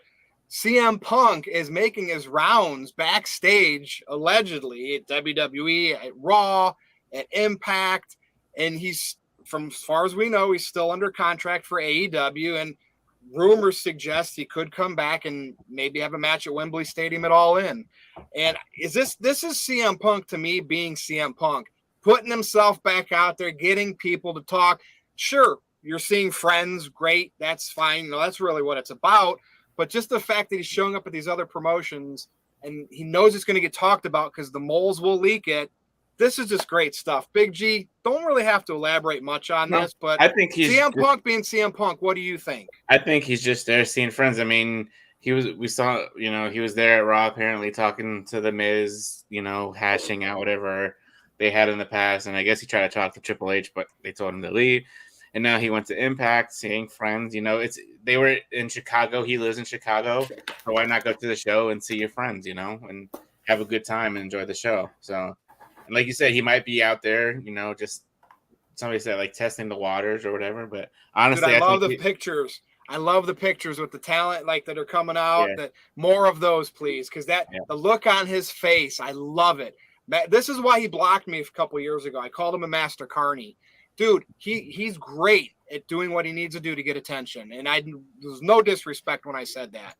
CM Punk is making his rounds backstage, allegedly, at WWE, at Raw, at Impact, and he's, from as far as we know, he's still under contract for AEW, and rumors suggest he could come back and maybe have a match at Wembley Stadium at All In. And this is CM Punk to me being CM Punk, putting himself back out there, getting people to talk. Sure, you're seeing friends, great, that's fine. That's really what it's about. But just the fact that he's showing up at these other promotions and he knows it's going to get talked about because the moles will leak it. This is just great stuff. Big G, don't really have to elaborate much on this, but I think he's CM Punk being CM Punk. What do you think? I think he's just there seeing friends. I mean, he was there at Raw apparently talking to the Miz, hashing out whatever they had in the past. And I guess he tried to talk to Triple H, but they told him to leave. And now he went to Impact, seeing friends. They were in Chicago. He lives in Chicago. So why not go to the show and see your friends, and have a good time and enjoy the show? So, and like you said, he might be out there, just somebody said like testing the waters or whatever. But honestly, I love the pictures. I love the pictures with the talent that are coming out. Yeah. That more of those, please, because the look on his face, I love it. This is why he blocked me a couple of years ago. I called him a Master Carney. Dude, he's great at doing what he needs to do to get attention. And there's no disrespect when I said that.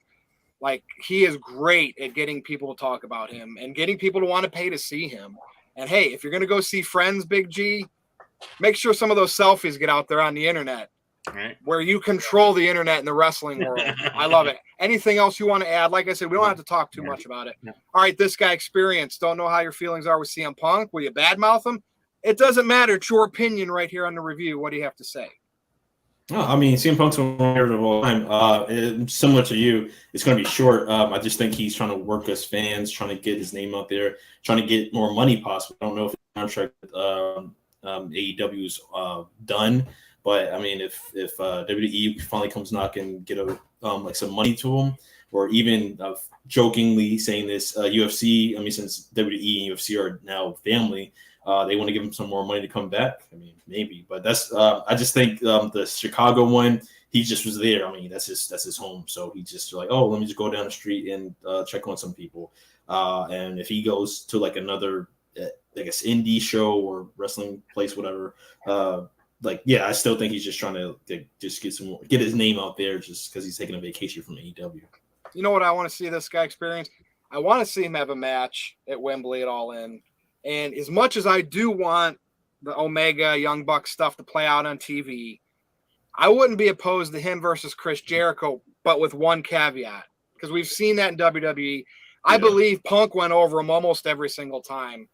Like, he is great at getting people to talk about him and getting people to want to pay to see him. And hey, if you're going to go see friends, Big G, make sure some of those selfies get out there on the internet, right, where you control the internet in the wrestling world. I love it. Anything else you want to add? Like I said, we don't have to talk too much about it. No. All right, this guy Experience. Don't know how your feelings are with CM Punk. Will you badmouth him? It doesn't matter. It's your opinion right here on the review. What do you have to say? No, I mean, CM Punk's one of my favorite of all time. Similar to you, it's going to be short. I just think he's trying to work us fans, trying to get his name out there, trying to get more money possible. I don't know if the contract with AEW is done, but I mean, if WWE finally comes knocking, get like some money to him, or even jokingly saying this, UFC. I mean, since WWE and UFC are now family. They want to give him some more money to come back. I mean, maybe, but that's. I just think the Chicago one, he just was there. I mean, that's his home. So he just like, oh, let me just go down the street and check on some people. And if he goes to like another, I guess, indie show or wrestling place, whatever. I still think he's just trying to just get his name out there, just because he's taking a vacation from AEW. You know what I want to see this guy experience? I want to see him have a match at Wembley at All In. And as much as I do want the Omega Young Bucks stuff to play out on TV, I wouldn't be opposed to him versus Chris Jericho, but with one caveat, because we've seen that in WWE. I believe Punk went over him almost every single time.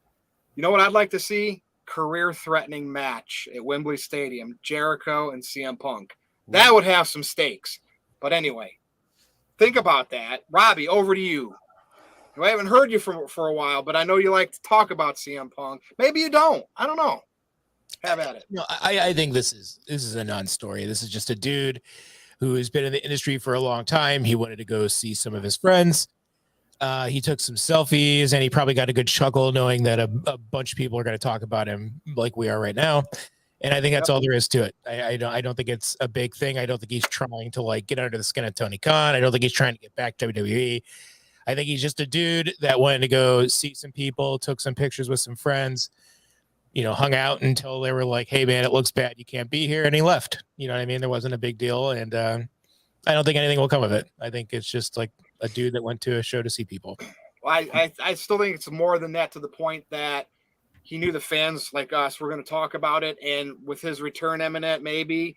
You know what I'd like to see? Career-threatening match at Wembley Stadium, Jericho and CM Punk. That would have some stakes. But anyway, think about that. Robbie, over to you. I haven't heard you for a while, but I know you like to talk about CM Punk. Maybe you don't. I don't know. Have at it. No, I think this is a non-story. This is just a dude who has been in the industry for a long time. He wanted to go see some of his friends. He took some selfies, and he probably got a good chuckle knowing that a bunch of people are going to talk about him like we are right now. And I think that's all there is to it. I don't think it's a big thing. I don't think he's trying to like get under the skin of Tony Khan. I don't think he's trying to get back to WWE. I think he's just a dude that wanted to go see some people, took some pictures with some friends, hung out until they were like, hey, man, it looks bad. You can't be here. And he left. You know what I mean? There wasn't a big deal. And I don't think anything will come of it. I think it's just like a dude that went to a show to see people. Well, I still think it's more than that, to the point that he knew the fans like us were going to talk about it. And with his return imminent, maybe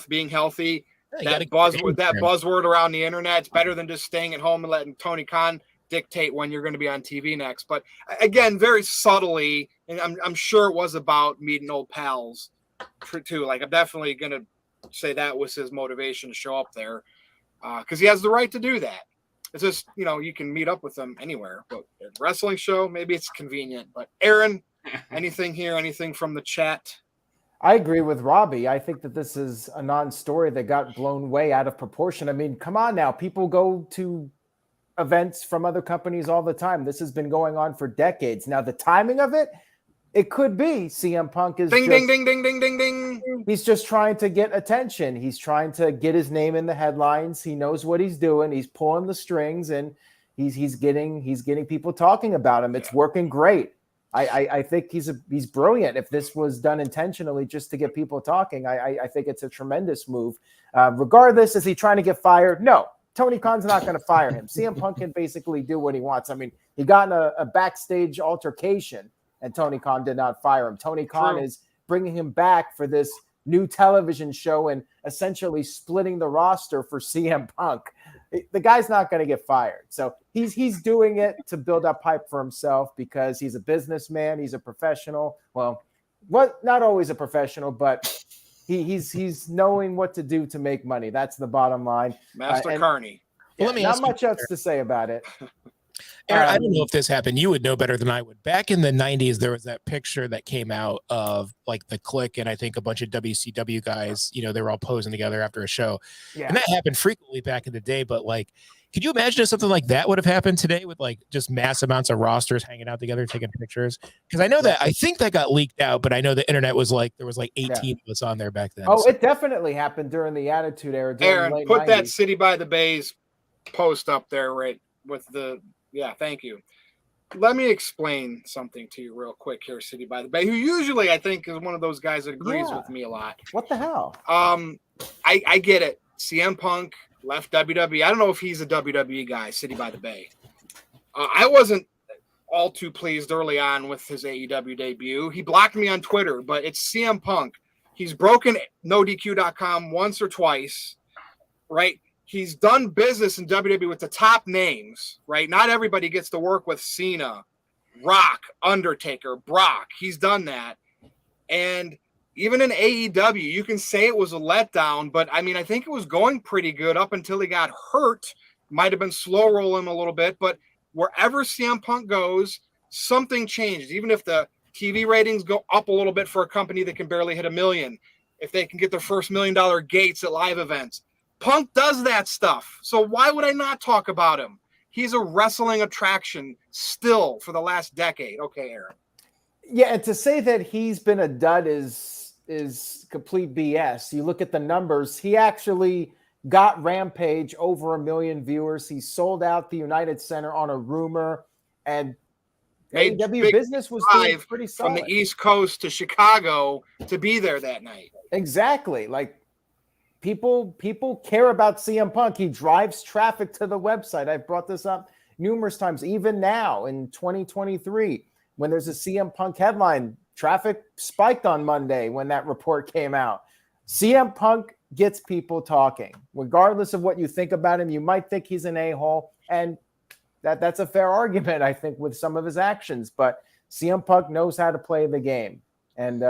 being healthy, that buzzword around the internet, it's better than just staying at home and letting Tony Khan dictate when you're going to be on TV next. But again, very subtly, and I'm sure it was about meeting old pals too. Like, I'm definitely going to say that was his motivation to show up there, because he has the right to do that. It's just, you can meet up with them anywhere, but at a wrestling show, maybe it's convenient. But Aaron, anything from the chat? I agree with Robbie. I think that this is a non-story that got blown way out of proportion. I mean, come on now. People go to events from other companies all the time. This has been going on for decades. Now, the timing of it could be CM Punk is ding, ding, ding, ding, ding, ding, ding. He's just trying to get attention. He's trying to get his name in the headlines. He knows what he's doing. He's pulling the strings, and he's getting people talking about him. It's working great. I think he's brilliant. If this was done intentionally just to get people talking, I think it's a tremendous move. Regardless, is he trying to get fired? No, Tony Khan's not going to fire him. CM Punk can basically do what he wants. I mean, he got in a backstage altercation, and Tony Khan did not fire him. Tony Khan is bringing him back for this new television show and essentially splitting the roster for CM Punk. The guy's not going to get fired. So he's doing it to build up hype for himself because he's a businessman. He's a professional. Well, not always a professional, but he's knowing what to do to make money. That's the bottom line. Master Carney. Well, let me not much else to say about it. Aaron, I don't know if this happened. You would know better than I would. Back in the 90s, there was that picture that came out of like the Click and I think a bunch of WCW guys, they were all posing together after a show. Yeah. And that happened frequently back in the day. But like, could you imagine if something like that would have happened today with like just mass amounts of rosters hanging out together, taking pictures? Because I think that got leaked out, but I know the internet was like, there was like 18 of us on there back then. Oh, so. It definitely happened during the Attitude Era. Aaron, the late put 90s. That City by the Bays post up there, right, with the... Yeah, thank you. Let me explain something to you real quick here, City by the Bay, who usually I think is one of those guys that agrees with me a lot. What the hell? I get it. CM Punk left WWE. I don't know if he's a WWE guy, City by the Bay. I wasn't all too pleased early on with his AEW debut. He blocked me on Twitter, but it's CM Punk. He's broken NoDQ.com once or twice, right? He's done business in WWE with the top names, right? Not everybody gets to work with Cena, Rock, Undertaker, Brock. He's done that. And even in AEW, you can say it was a letdown, but I mean, I think it was going pretty good up until he got hurt. Might have been slow rolling a little bit, but wherever CM Punk goes, something changes. Even if the TV ratings go up a little bit for a company that can barely hit 1 million, if they can get their first $1 million gates at live events, Punk does that stuff. So why would I not talk about him? He's a wrestling attraction still for the last decade. Okay, Aaron. Yeah, and to say that he's been a dud is complete BS. You look at the numbers, he actually got Rampage over 1 million viewers. He sold out the United Center on a rumor, and AEW business was doing pretty solid. From the East Coast to Chicago to be there that night. Exactly. Like people care about CM Punk. He drives traffic to the website. I've brought this up numerous times. Even now in 2023, when there's a CM Punk headline, traffic spiked on Monday when that report came out. CM Punk gets people talking. Regardless of what you think about him, you might think he's an a-hole, and that's a fair argument, I think, with some of his actions. But CM Punk knows how to play the game. And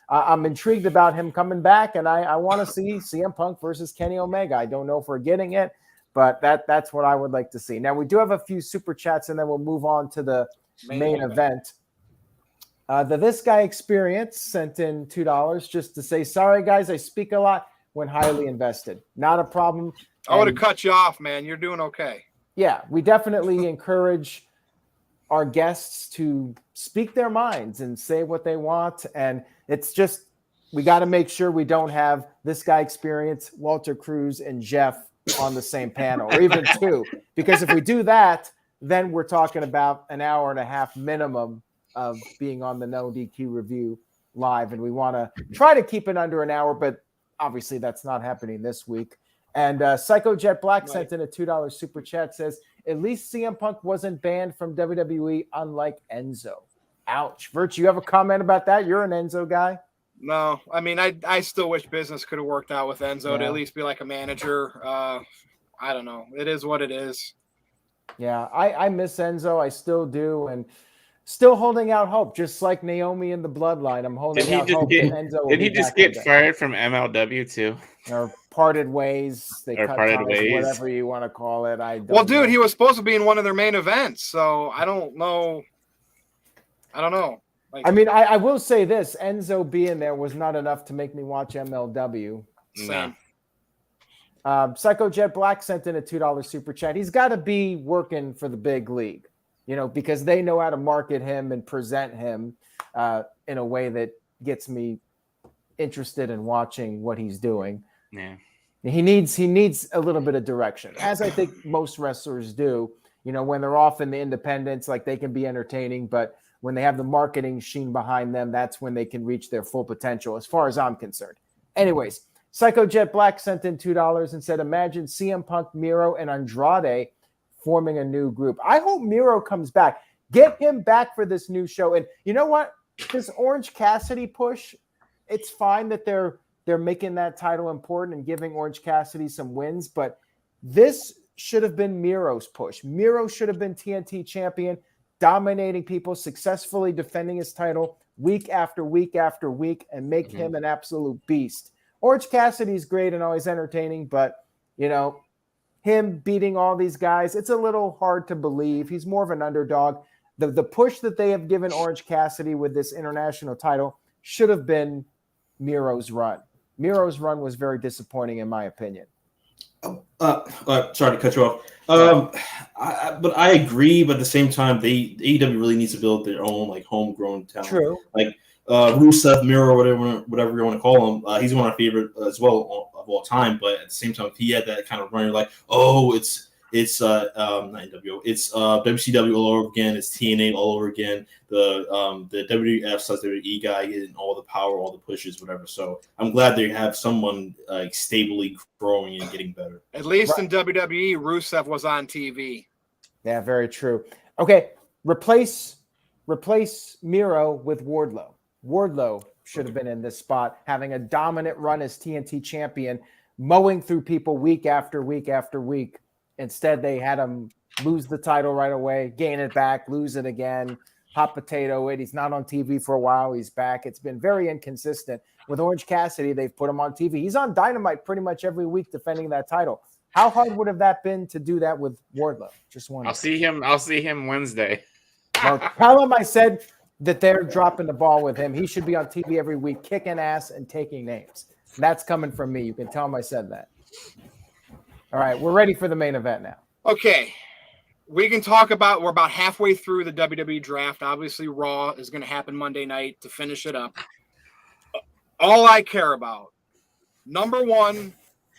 I'm intrigued about him coming back, and I want to see CM Punk versus Kenny Omega. I don't know if we're getting it, but that's what I would like to see. Now, we do have a few super chats, and then we'll move on to the main event. The This Guy Experience sent in $2 just to say, sorry, guys, I speak a lot when highly invested. Not a problem. I would have cut you off, man. You're doing okay. Yeah, we definitely encourage our guests to speak their minds and say what they want. And it's just, we got to make sure we don't have This Guy Experience, Walter Cruz, and Jeff on the same panel, or even two. Because if we do that, then we're talking about an hour and a half minimum of being on the NoDQ review live. And we want to try to keep it under an hour, but obviously that's not happening this week. And Psycho Jet Black sent in a $2 super chat, says, at least CM Punk wasn't banned from WWE, unlike Enzo. Ouch. Virtue, you have a comment about that? You're an Enzo guy? No. I mean, I still wish business could have worked out with Enzo to at least be like a manager. I don't know. It is what it is. Yeah, I miss Enzo. I still do. And still holding out hope, just like Naomi in the Bloodline. I'm holding out hope that Enzo will Did he just get fired from MLW too? Or parted ways. They cut ties, whatever you want to call it. Well, dude, he was supposed to be in one of their main events, so I don't know. Like, I mean, I will say this: Enzo being there was not enough to make me watch MLW. Same. Psycho Jet Black sent in a $2 super chat. He's got to be working for the big league, because they know how to market him and present him in a way that gets me interested in watching what he's doing. Yeah. He needs a little bit of direction, as I think most wrestlers do. When they're off in the independents, like, they can be entertaining, but when they have the marketing sheen behind them, that's when they can reach their full potential, as far as I'm concerned. Anyways, Psycho Jet Black sent in $2 and said, imagine CM Punk, Miro, and Andrade forming a new group. I hope Miro comes back. Get him back for this new show. And you know what? This Orange Cassidy push, it's fine that they're making that title important and giving Orange Cassidy some wins, but this should have been Miro's push. Miro should have been TNT champion, dominating people, successfully defending his title week after week after week, and make him an absolute beast. Orange Cassidy's great and always entertaining, but, him beating all these guys, it's a little hard to believe. He's more of an underdog. The push that they have given Orange Cassidy with this international title should have been Miro's run. Miro's run was very disappointing, in my opinion. Sorry to cut you off. But I agree. But at the same time, AEW really needs to build their own homegrown talent. True. Rusev, Miro, whatever you want to call him. He's one of my favorite as well of all time. But at the same time, if he had that kind of run, you're like, oh, it's not NWO, it's WCW all over again. It's TNA all over again. The WWF/WWE guy getting all the power, all the pushes, whatever. So I'm glad they have someone stably growing and getting better. At least in WWE, Rusev was on TV. Yeah, very true. Okay, replace Miro with Wardlow. Wardlow should have been in this spot, having a dominant run as TNT champion, mowing through people week after week after week. Instead, they had him lose the title right away, gain it back, lose it again. hot potato it. He's not on TV for a while. He's back. It's been very inconsistent. With Orange Cassidy, they've put him on TV. He's on Dynamite pretty much every week defending that title. How hard would have that been to do that with Wardlow? Just one. I'll see him Wednesday. Well, tell him I said that they're dropping the ball with him. He should be on TV every week, kicking ass and taking names. That's coming from me. You can tell him I said that. All right, we're ready for the main event now. Okay. We can talk about, we're about halfway through the WWE Draft. Obviously, Raw is going to happen Monday night to finish it up. All I care about, number one,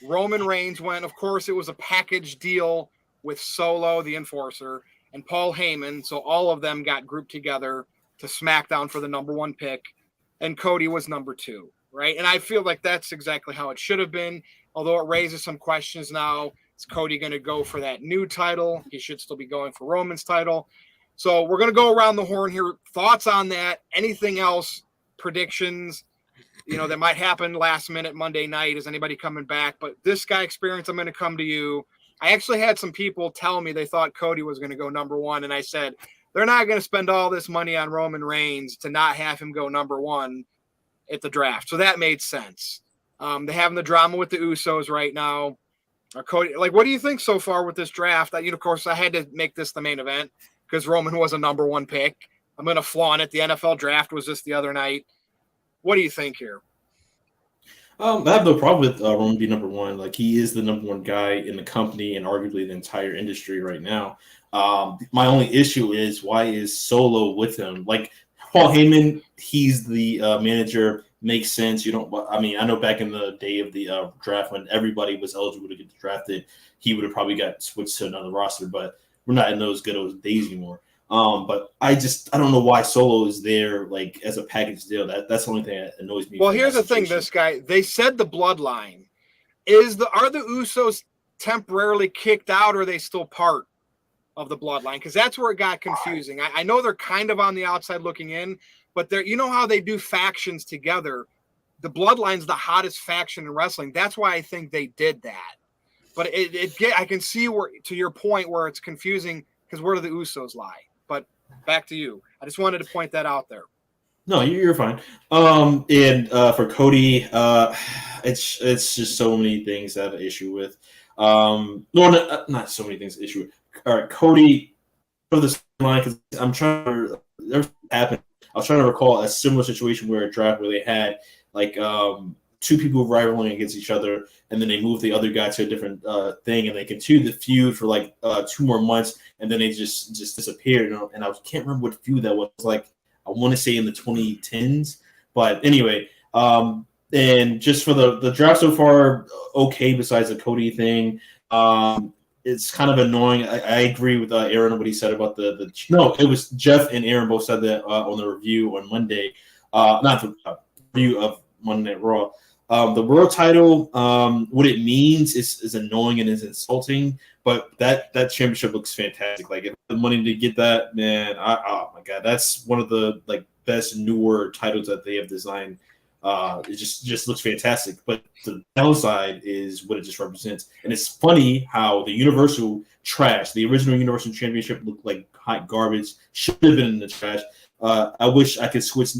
Roman Reigns went. Of course, it was a package deal with Solo, the Enforcer, and Paul Heyman. So all of them got grouped together to SmackDown for the number one pick. And Cody was number two, right? And I feel like that's exactly how it should have been. Although it raises some questions now. Is Cody going to go for that new title? He should still be going for Roman's title. So we're going to go around the horn here. Thoughts on that? Anything else? Predictions? That might happen last minute Monday night. Is anybody coming back? But this guy experience, I'm going to come to you. I actually had some people tell me they thought Cody was going to go number one. And I said, they're not going to spend all this money on Roman Reigns to not have him go number one at the draft. So that made sense. They're having the drama with the Usos right now. Cody, what do you think so far with this draft? Of course, I had to make this the main event because Roman was a number one pick. I'm going to flaunt it. The NFL draft was just the other night. What do you think here? I have no problem with Roman being number one. He is the number one guy in the company and arguably the entire industry right now. My only issue is, why is Solo with him? Paul Heyman, he's the manager. Makes sense. I know back in the day of the draft when everybody was eligible to get drafted, he would have probably got switched to another roster, but we're not in those good old days anymore. But I don't know why Solo is there as a package deal. That's the only thing that annoys me. Well, here's the thing, this guy, they said the bloodline. Are the Usos temporarily kicked out, or are they still part of the bloodline? Because that's where it got confusing. I know they're kind of on the outside looking in, but they're, how they do factions together. The bloodline's the hottest faction in wrestling. That's why I think they did that. But I can see where, to your point, where it's confusing, because where do the Usos lie? But back to you. I just wanted to point that out there. No, you're fine. And for Cody, it's just so many things I have an issue with. Not so many things to issue with. All right, Cody, for this line, because I'm trying to. There's happened. I was trying to recall a similar situation where a draft where they had two people rivaling against each other, and then they moved the other guy to a different thing, and they continued the feud for 2 more months, and then they just disappeared. And I can't remember what feud that was. I want to say in the 2010s, but anyway. And just for the draft so far, okay. Besides the Cody thing, it's kind of annoying. I agree with Aaron on what he said about no, it was Jeff and Aaron both said that on the review on Monday, not the review of Monday Night Raw. The world title, what it means is annoying and is insulting, but that championship looks fantastic. If the money to get that, man, oh my god, that's one of the best newer titles that they have designed. It just looks fantastic, but the downside is what it just represents. And it's funny how the Universal trash, the original Universal Championship, looked like hot garbage. Should have been in the trash. I wish I could switch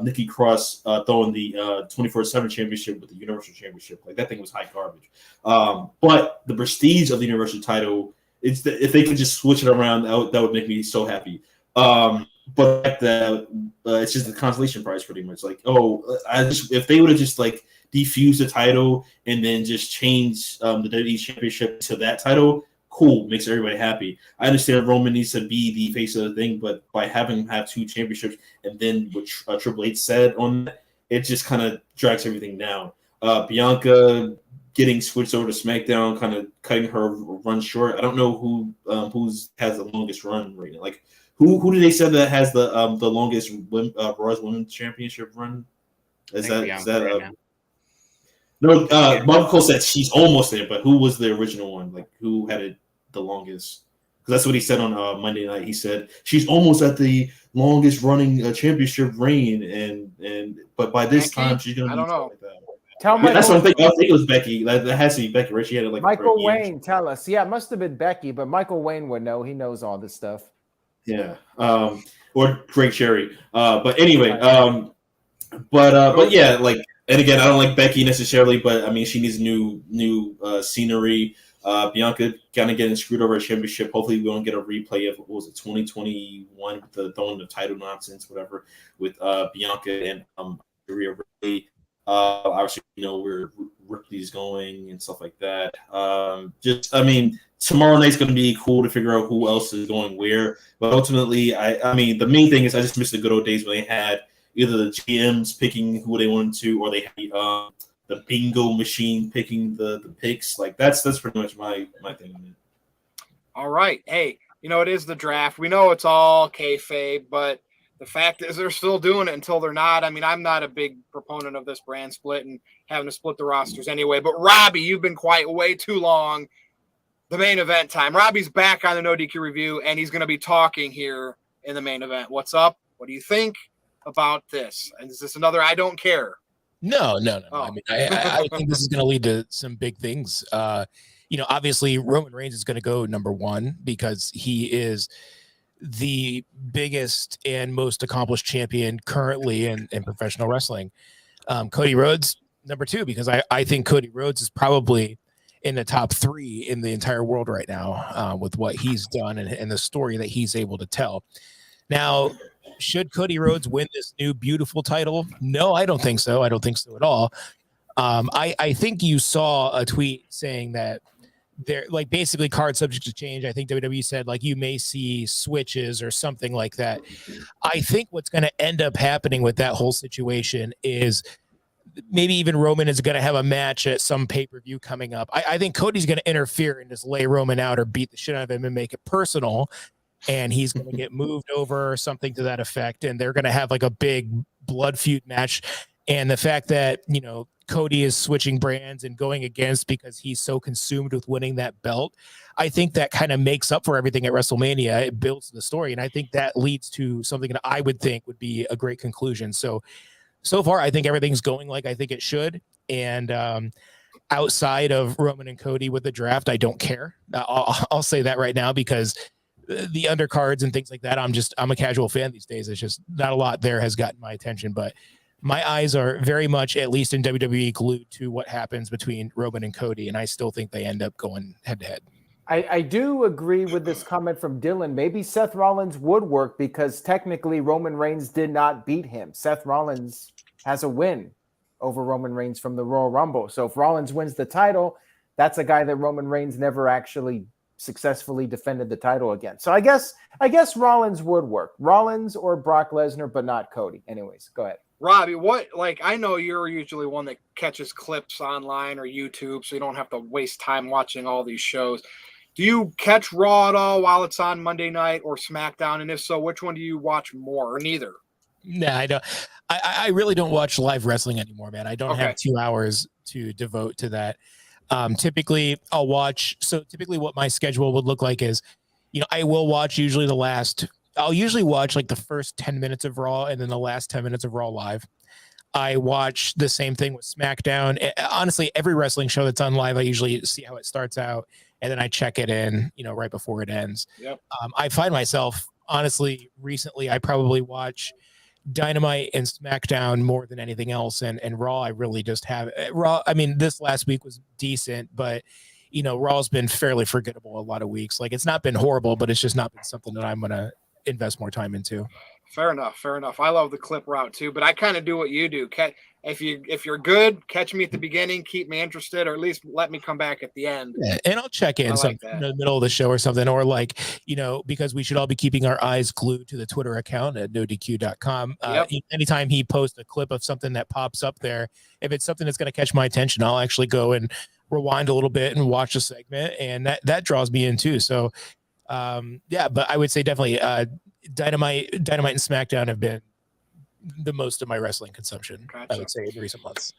Nikki Cross throwing the 24/7 championship with the Universal Championship. That thing was hot garbage. But the prestige of the Universal title, if they could just switch it around, that would make me so happy. But it's just the consolation prize, pretty much. If they would have just defused the title and then just changed the WWE Championship to that title, cool, makes everybody happy. I understand Roman needs to be the face of the thing, but by having him have 2 championships and then what Triple H said on that, it just kind of drags everything down. Bianca getting switched over to SmackDown, kind of cutting her run short. I don't know who has the longest run right now. Who did they say that has the longest Raw's Women's Championship run? Is that no? Mark Cole said she's almost there, but who was the original one? Who had it the longest? Because that's what he said on Monday night. He said she's almost at the longest running championship reign, but by this time she's gonna. I don't know. That's what I'm thinking. I think it was Becky. That has to be Becky, right? She had it Michael Wayne. Tell us. Yeah, it must have been Becky, but Michael Wayne would know. He knows all this stuff. Yeah. or Great Cherry. But anyway, but yeah, like, and again, I don't like Becky necessarily, but I mean, she needs new scenery. Bianca kind of getting screwed over a championship. Hopefully, we don't get a replay of what was it, 2021, with the throwing the title nonsense, whatever, with Bianca and Rhea Ripley. Obviously, where Ripley's going and stuff like that. I mean, tomorrow night's going to be cool to figure out who else is going where. But ultimately, I mean, the main thing is I just miss the good old days when they had either the GMs picking who they wanted to, or they had the bingo machine picking the picks. Like that's pretty much my thing on it. All right. Hey, it is the draft. We know it's all kayfabe, but the fact is they're still doing it until they're not. I mean, I'm not a big proponent of this brand split and having to split the rosters anyway. But Robbie, you've been quiet way too long. The main event time. Robbie's back on the NoDQ review, and he's going to be talking here in the main event. What's up? What do you think about this? And is this another I don't care? No. Oh. I mean, I think this is going to lead to some big things. Obviously Roman Reigns is going to go number one because he is the biggest and most accomplished champion currently in professional wrestling. Cody Rhodes, number two, because I think Cody Rhodes is probably in the top three in the entire world right now with what he's done and the story that he's able to tell. Now, should Cody Rhodes win this new beautiful title? No, I don't think so. I don't think so at all. I think you saw a tweet saying that they're like basically card subject to change. I think WWE said like you may see switches or something like that. I think what's going to end up happening with that whole situation is maybe even Roman is going to have a match at some pay-per-view coming up. I think Cody's going to interfere and just lay Roman out or beat the shit out of him and make it personal. And he's going to get moved over or something to that effect. And they're going to have like a big blood feud match. And the fact that, Cody is switching brands and going against because he's so consumed with winning that belt, I think that kind of makes up for everything at WrestleMania. It builds the story. And I think that leads to something that I would think would be a great conclusion. So far, I think everything's going like I think it should. And outside of Roman and Cody with the draft, I don't care. I'll say that right now because the undercards and things like that, I'm a casual fan these days. It's just not a lot there has gotten my attention, but my eyes are very much, at least in WWE, glued to what happens between Roman and Cody, and I still think they end up going head to head. I do agree with this comment from Dylan. Maybe Seth Rollins would work because technically Roman Reigns did not beat him. Seth Rollins has a win over Roman Reigns from the Royal Rumble. So if Rollins wins the title, that's a guy that Roman Reigns never actually successfully defended the title against. So I guess Rollins would work. Rollins or Brock Lesnar, but not Cody. Anyways, go ahead. Robbie, I know you're usually one that catches clips online or YouTube, so you don't have to waste time watching all these shows. Do you catch Raw at all while it's on Monday night or SmackDown? And if so, which one do you watch more, or neither? Nah, I don't. I really don't watch live wrestling anymore, man. I don't have 2 hours to devote to that. Typically I'll watch. So typically what my schedule would look like is, I will watch I'll usually watch like the first 10 minutes of Raw and then the last 10 minutes of Raw live. I watch the same thing with SmackDown. Honestly, every wrestling show that's on live, I usually see how it starts out and then I check it in, right before it ends. Yep. I find myself, honestly, recently, I probably watch Dynamite and SmackDown more than anything else. And Raw, I really just have Raw. I mean, this last week was decent, but Raw's been fairly forgettable a lot of weeks. Like it's not been horrible, but it's just not been something that I'm going to invest more time into. Fair enough. I love the clip route too, but I kind of do what you do. If you're good, catch me at the beginning, keep me interested, or at least let me come back at the end. Yeah, and I'll check in in the middle of the show or something, or because we should all be keeping our eyes glued to the Twitter account at NoDQ.com. Anytime he posts a clip of something that pops up there, if it's something that's going to catch my attention, I'll actually go and rewind a little bit and watch a segment, and that draws me in too. So but I would say definitely Dynamite and SmackDown have been the most of my wrestling consumption. Gotcha. I would say in recent months.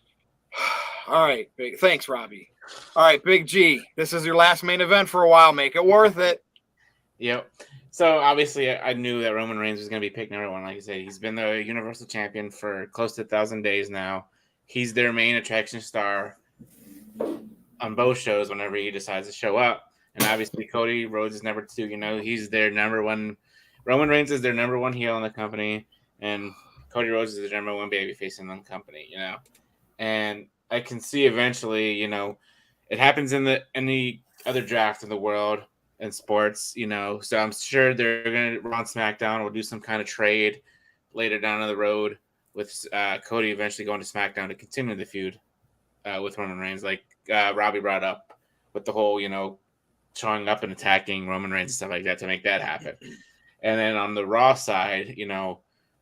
All right, thanks, Robbie. All right, Big G, this is your last main event for a while. Make it worth it. Yep. So obviously, I knew that Roman Reigns was going to be picked number one. Like I said, he's been the Universal Champion for close to 1,000 days now. He's their main attraction star on both shows whenever he decides to show up. And obviously, Cody Rhodes is number two. He's their number one Roman Reigns is their number one heel in the company, and Cody Rhodes is their number one babyface in the company. And I can see eventually, it happens in any other draft in the world in sports, So I'm sure they're going to run SmackDown. We'll do some kind of trade later down the road with Cody eventually going to SmackDown to continue the feud with Roman Reigns, like Robbie brought up with the whole, showing up and attacking Roman Reigns and stuff like that to make that happen. And then on the Raw side,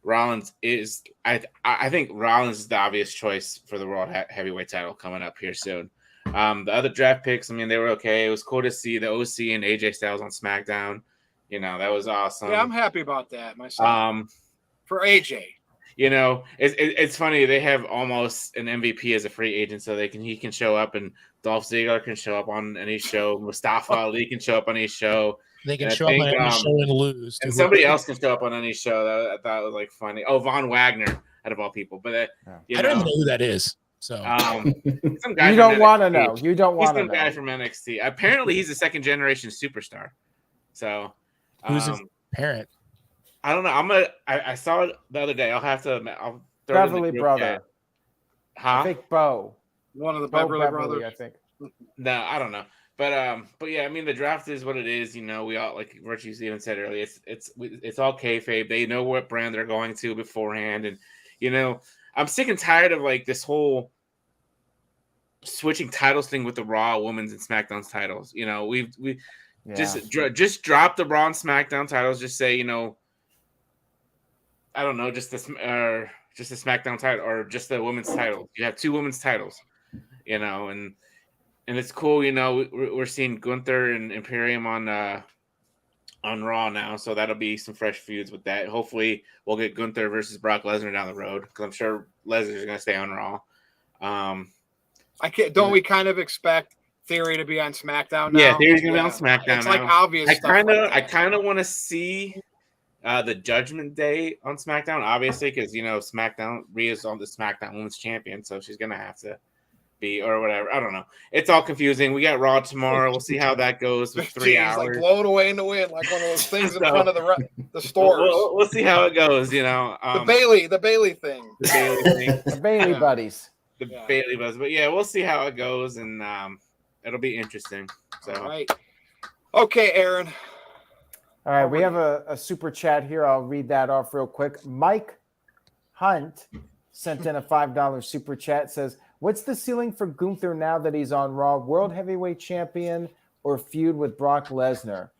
Rollins is I think Rollins is the obvious choice for the World Heavyweight title coming up here soon. The other draft picks, I mean, they were okay. It was cool to see the OC and AJ Styles on SmackDown. That was awesome. Yeah, I'm happy about that myself. For AJ. It's funny. They have almost an MVP as a free agent, so he can show up, and Dolph Ziggler can show up on any show. Mustafa Ali can show up on any show. They can show up on any show and lose. And somebody else can show up on any show. That I thought was like funny. Oh, Von Wagner, out of all people. But I don't even know who that is. So some guy you don't want to know. You don't want to know. He's some guy from NXT. Apparently, he's a second generation superstar. So who's his parent? I don't know. I saw it the other day. I'll throw Beverly it in the brother. Huh? I think Bo. One of the Beverly brothers. I think. No, I don't know. But yeah, I mean, the draft is what it is. We all, like Virtue even said earlier, it's all kayfabe. They know what brand they're going to beforehand, and I'm sick and tired of like this whole switching titles thing with the Raw Women's and SmackDown's titles. We just drop the Raw and SmackDown titles. Just say I don't know, just the SmackDown title or just the women's title. You have two women's titles, and it's cool. We're seeing Gunther and Imperium on Raw now, so that'll be some fresh feuds with that. Hopefully, we'll get Gunther versus Brock Lesnar down the road because I'm sure Lesnar's going to stay on Raw. Don't we kind of expect Theory to be on SmackDown now? Yeah, Theory's going to be on SmackDown. It's now. like obvious. I kind of want to see the Judgment Day on SmackDown, obviously, because SmackDown Rhea's on the SmackDown Women's Champion, so she's going to have to be or whatever. I don't know. It's all confusing. We got Raw tomorrow. We'll see how that goes with 3 hours. Like blown away in the wind, like one of those things in front of the stores. We'll see how it goes. The Bailey thing. The Bailey buddies. The Bailey buzz. But yeah, we'll see how it goes, and it'll be interesting. So all right. Okay, Aaron. All right, we have a super chat here. I'll read that off real quick. Mike Hunt sent in a $5 super chat. Says, what's the ceiling for Gunther now that he's on Raw? World Heavyweight Champion or feud with Brock Lesnar?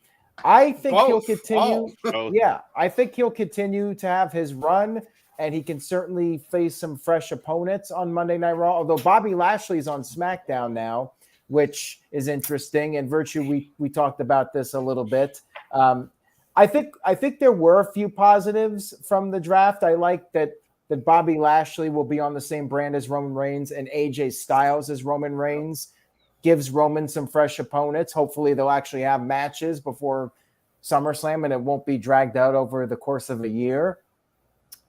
I think he'll continue. Yeah, I think he'll continue to have his run, and he can certainly face some fresh opponents on Monday Night Raw. Although Bobby Lashley's on SmackDown now, which is interesting. And Virtue, we talked about this a little bit. I think there were a few positives from the draft. I like that Bobby Lashley will be on the same brand as Roman Reigns and AJ Styles as Roman Reigns. Gives Roman some fresh opponents. Hopefully they'll actually have matches before SummerSlam and it won't be dragged out over the course of a year.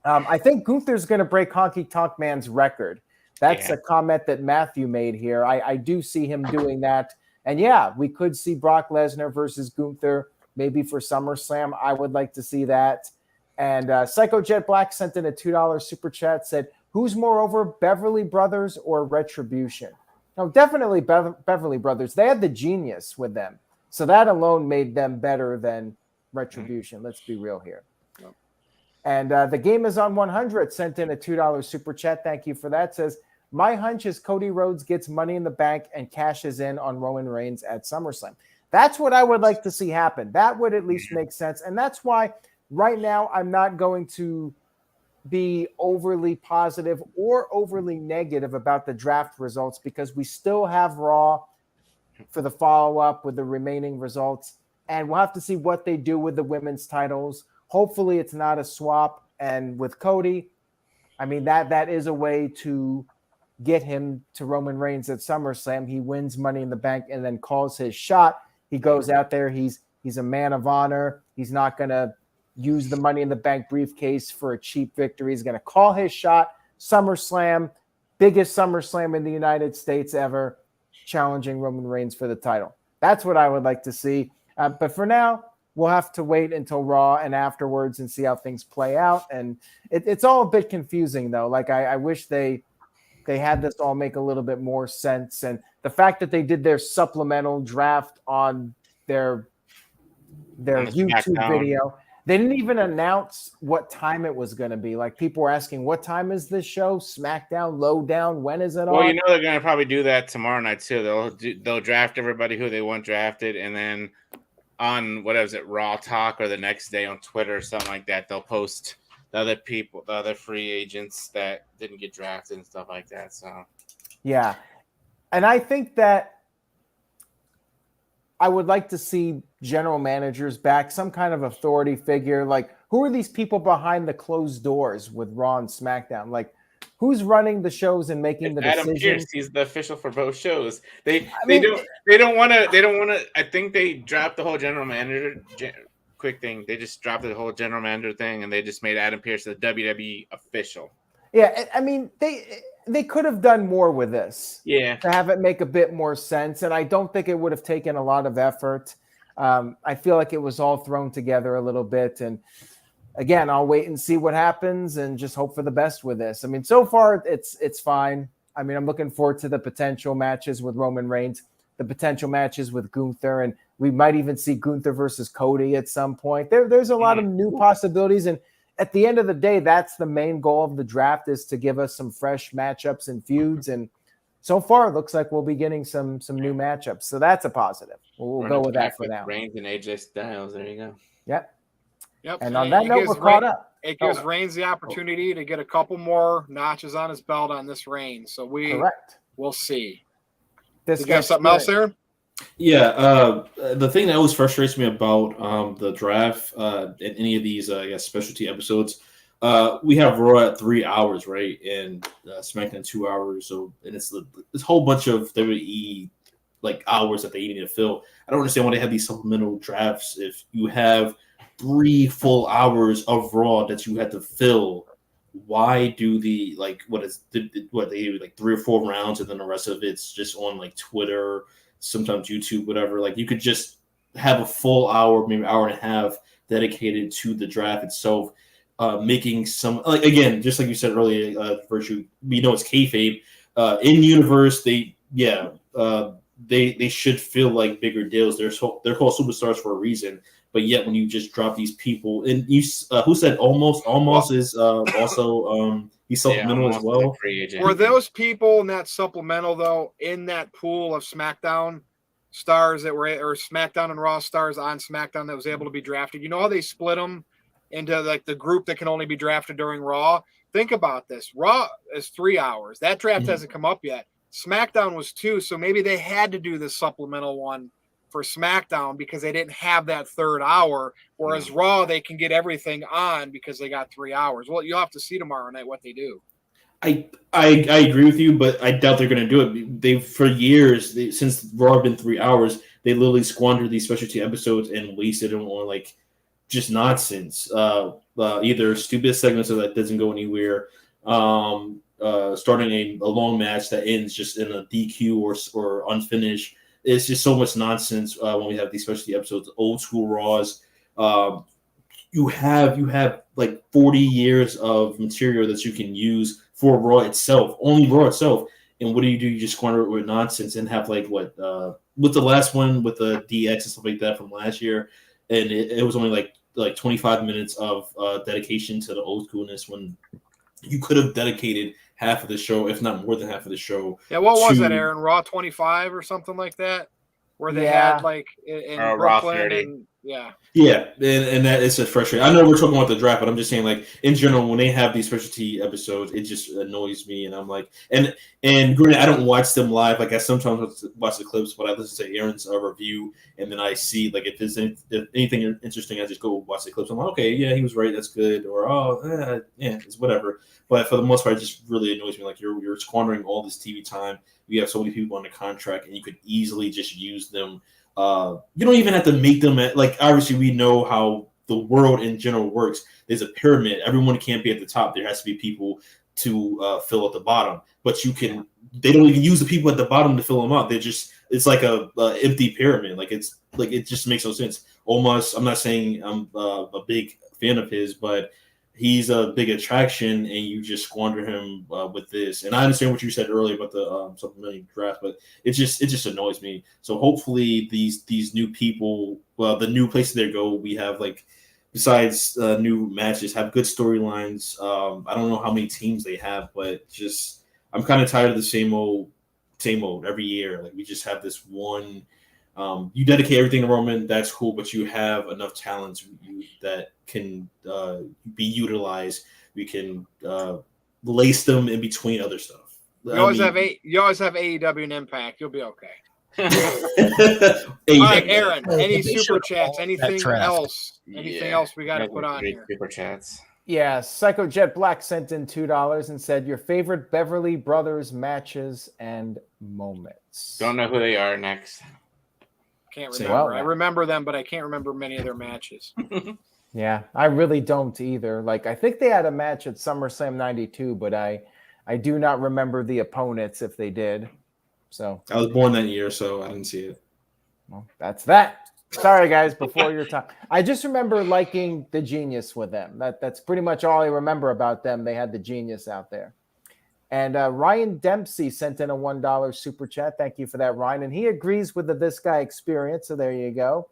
I think Gunther's going to break Honky Tonk Man's record. That's a comment that Matthew made here. I do see him doing that. And yeah, we could see Brock Lesnar versus Gunther maybe for SummerSlam. I would like to see that. And Psycho Jet Black sent in a $2 super chat, said, who's more over, Beverly Brothers or Retribution? No, definitely Beverly Brothers. They had the genius with them. So that alone made them better than Retribution. Let's be real here. And the Game is on 100 sent in a $2 super chat. Thank you for that. Says, my hunch is Cody Rhodes gets Money in the Bank and cashes in on Roman Reigns at SummerSlam. That's what I would like to see happen. That would at least make sense. And that's why right now I'm not going to be overly positive or overly negative about the draft results because we still have Raw for the follow-up with the remaining results. And we'll have to see what they do with the women's titles. Hopefully it's not a swap. And with Cody, I mean, that is a way to get him to Roman Reigns at SummerSlam. He wins Money in the Bank and then calls his shot. He goes out there. He's a man of honor. He's not going to use the Money in the Bank briefcase for a cheap victory. He's going to call his shot. SummerSlam, biggest SummerSlam in the United States ever, challenging Roman Reigns for the title. That's what I would like to see. But for now, we'll have to wait until Raw and afterwards and see how things play out. And it's all a bit confusing, though. Like, I wish they had this all make a little bit more sense. And the fact that they did their supplemental draft on their YouTube video, they didn't even announce what time it was going to be. Like, people were asking, what time is this show? SmackDown, Lowdown, when is it on? Well, they're going to probably do that tomorrow night too. They'll draft everybody who they want drafted, and then on Raw Talk, or the next day on Twitter or something like that, they'll post the other people, the other free agents that didn't get drafted and stuff like that. So yeah, and I think that I would like to see general managers back, some kind of authority figure. Like, who are these people behind the closed doors with Raw and SmackDown? Like, who's running the shows and making the decisions? Adam Pearce, he's the official for both shows. They don't want to. I think they dropped the whole general manager. Quick thing, they just dropped the whole general manager thing, and they just made Adam Pearce the WWE official. Yeah, I mean, they could have done more with this. Yeah. To have it make a bit more sense. And I don't think it would have taken a lot of effort. I feel like it was all thrown together a little bit. And again, I'll wait and see what happens and just hope for the best with this. I mean, so far it's fine. I mean, I'm looking forward to the potential matches with Roman Reigns, the potential matches with Gunther, and we might even see Gunther versus Cody at some point. There's a lot of new possibilities. And at the end of the day, that's the main goal of the draft, is to give us some fresh matchups and feuds. And so far, it looks like we'll be getting some new matchups. So that's a positive. We'll go with that for now. Reigns and AJ Styles. There you go. Yep. Yep. And on that note, we're caught up. It gives Reigns the opportunity to get a couple more notches on his belt on this reign. So we'll see. Did you have something else there? Yeah, the thing that always frustrates me about the draft in any of these, specialty episodes, we have Raw at 3 hours, right, and SmackDown 2 hours. So, and it's this whole bunch of WWE hours that they need to fill. I don't understand why they have these supplemental drafts if you have 3 full hours of Raw that you had to fill. Why do the they do 3 or 4 rounds and then the rest of it's just on Twitter, sometimes YouTube, whatever. Like, you could just have a full hour, maybe hour and a half dedicated to the draft itself, making some, again, just like you said earlier, Virtue, we know it's kayfabe. In universe, they should feel like bigger deals. They're called superstars for a reason. But yet, when you just drop these people, and you, who said almost is also he's supplemental as well. Were those people in that supplemental though in that pool of SmackDown stars that were, or SmackDown and Raw stars on SmackDown that was able to be drafted? You know how they split them into the group that can only be drafted during Raw? Think about this. Raw is 3 hours. That draft hasn't come up yet. SmackDown was 2, so maybe they had to do this supplemental one for SmackDown because they didn't have that 3rd hour, whereas Raw, they can get everything on because they got 3 hours. Well, you'll have to see tomorrow night what they do. I agree with you, but I doubt they're going to do it. They've for years, since Raw been 3 hours, they literally squandered these specialty episodes and wasted them on just nonsense. Either stupid segments that doesn't go anywhere, starting a long match that ends just in a DQ or unfinished. It's just so much nonsense when we have these specialty episodes, old school Raws. You have 40 years of material that you can use for Raw itself, only Raw itself. And what do? You just squander it with nonsense and have with the last one with the DX and stuff like that from last year, and it was only 25 minutes of dedication to the old schoolness when you could have dedicated half of the show, if not more than half of the show. Yeah, what was that, Aaron? Raw 25 or something like that, where they had in Brooklyn and and that is just frustrating. I know we're talking about the draft, but I'm just saying, in general, when they have these specialty episodes, it just annoys me, and I'm and granted, I don't watch them live. I sometimes watch the clips, but I listen to Aaron's review, and then I see if there's anything interesting, I just go watch the clips. I'm like, okay, yeah, he was right, that's good, or it's whatever. But for the most part, it just really annoys me. You're squandering all this TV time. You have so many people on the contract, and you could easily just use them. You don't even have to make them obviously we know how the world in general works. There's a pyramid. Everyone can't be at the top. There has to be people to fill at the bottom. But they don't even use the people at the bottom to fill them up. It's it's like a empty pyramid. Like it's like it just makes no sense. Almost, I'm not saying I'm a big fan of his, but he's a big attraction, and you just squander him with this. And I understand what you said earlier about the supplementary draft, but it just annoys me. So hopefully these new people, well, the new places they go, we have like besides new matches, have good storylines. I don't know how many teams they have, but just I'm kind of tired of the same old every year. Like we just have this one. You dedicate everything to Roman, that's cool, but you have enough talents that can be utilized. We can lace them in between other stuff. You always have AEW and Impact. You'll be okay. All right, Aaron. Any super chats? Anything else? Anything else we got to put on here? Super chats. Yeah, Psycho Jet Black sent in $2 and said your favorite Beverly Brothers matches and moments. Don't know who they are next. Can't remember. I remember them, but I can't remember many of their matches. Yeah, I really don't either. Like, I think they had a match at SummerSlam 92, but I do not remember the opponents if they did. So I was born that year, so I didn't see it. Well, that's that. Sorry, guys, before your time. I just remember liking the Genius with them. That's pretty much all I remember about them. They had the Genius out there. And Ryan Dempsey sent in a $1 super chat. Thank you for that, Ryan. And he agrees with the This Guy experience. So there you go.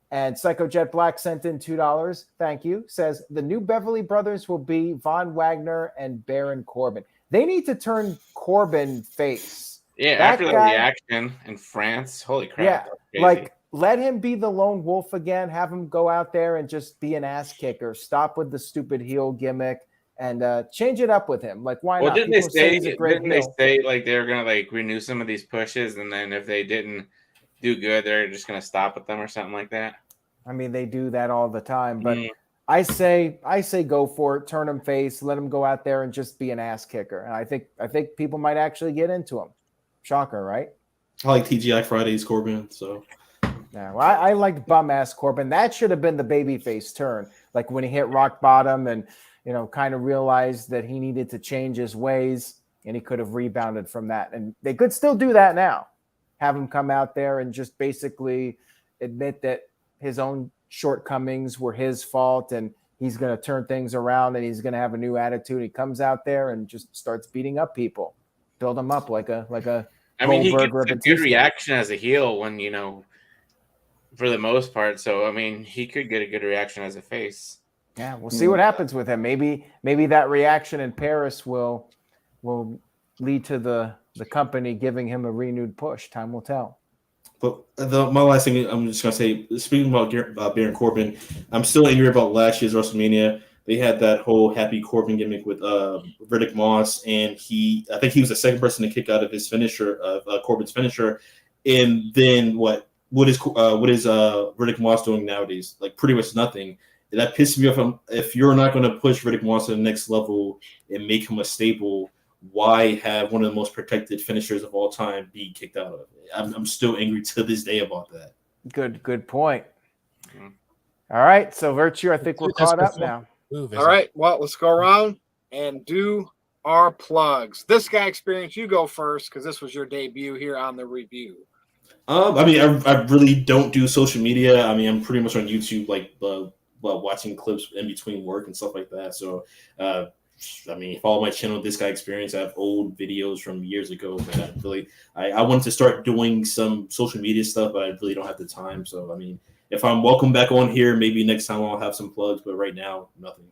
And Psycho Jet Black sent in $2. Thank you. Says the new Beverly Brothers will be Von Wagner and Baron Corbin. They need to turn Corbin face. Yeah, that after the reaction in France. Holy crap. Yeah, like let him be the lone wolf again. Have him go out there and just be an ass kicker. Stop with the stupid heel gimmick. And change it up with him. Like, why not? Didn't they say like they were gonna like renew some of these pushes, and then if they didn't do good, they're just gonna stop with them or something like that? I mean, they do that all the time. But I say go for it. Turn him face. Let him go out there and just be an ass kicker. And I think people might actually get into him. Shocker, right? I like TGI Fridays Corbin. So yeah, well, I liked bum ass Corbin. That should have been the babyface turn. Like when he hit rock bottom and kind of realized that he needed to change his ways, and he could have rebounded from that. And they could still do that now. Have him come out there and just basically admit that his own shortcomings were his fault, and he's going to turn things around, and he's going to have a new attitude. He comes out there and just starts beating up people, build them up like a. I mean, he gets a good reaction as a heel when for the most part. So I mean, he could get a good reaction as a face. Yeah, we'll see what happens with him. Maybe that reaction in Paris will lead to the company giving him a renewed push. Time will tell. But my last thing I'm just gonna say, speaking about Baron Corbin, I'm still angry about last year's WrestleMania. They had that whole Happy Corbin gimmick with Riddick Moss, and I think he was the second person to kick out of his finisher, Corbin's finisher. And then what is Riddick Moss doing nowadays? Like pretty much nothing. And that pisses me off. If you're not going to push Riddick Moss to the next level and make him a staple, why have one of the most protected finishers of all time be kicked out of it? I'm still angry to this day about that. Good point. Mm-hmm. All right, so Virtue, I think we're caught up now. All right, well, let's go around and do our plugs. This Guy experience, you go first because this was your debut here on the review. I mean, I really don't do social media. I mean, I'm pretty much on YouTube, like watching clips in between work and stuff like that. So, I mean, follow my channel, This Guy Experience. I have old videos from years ago, but I wanted to start doing some social media stuff, but I really don't have the time. So, I mean, if I'm welcome back on here, maybe next time I'll have some plugs, but right now, nothing.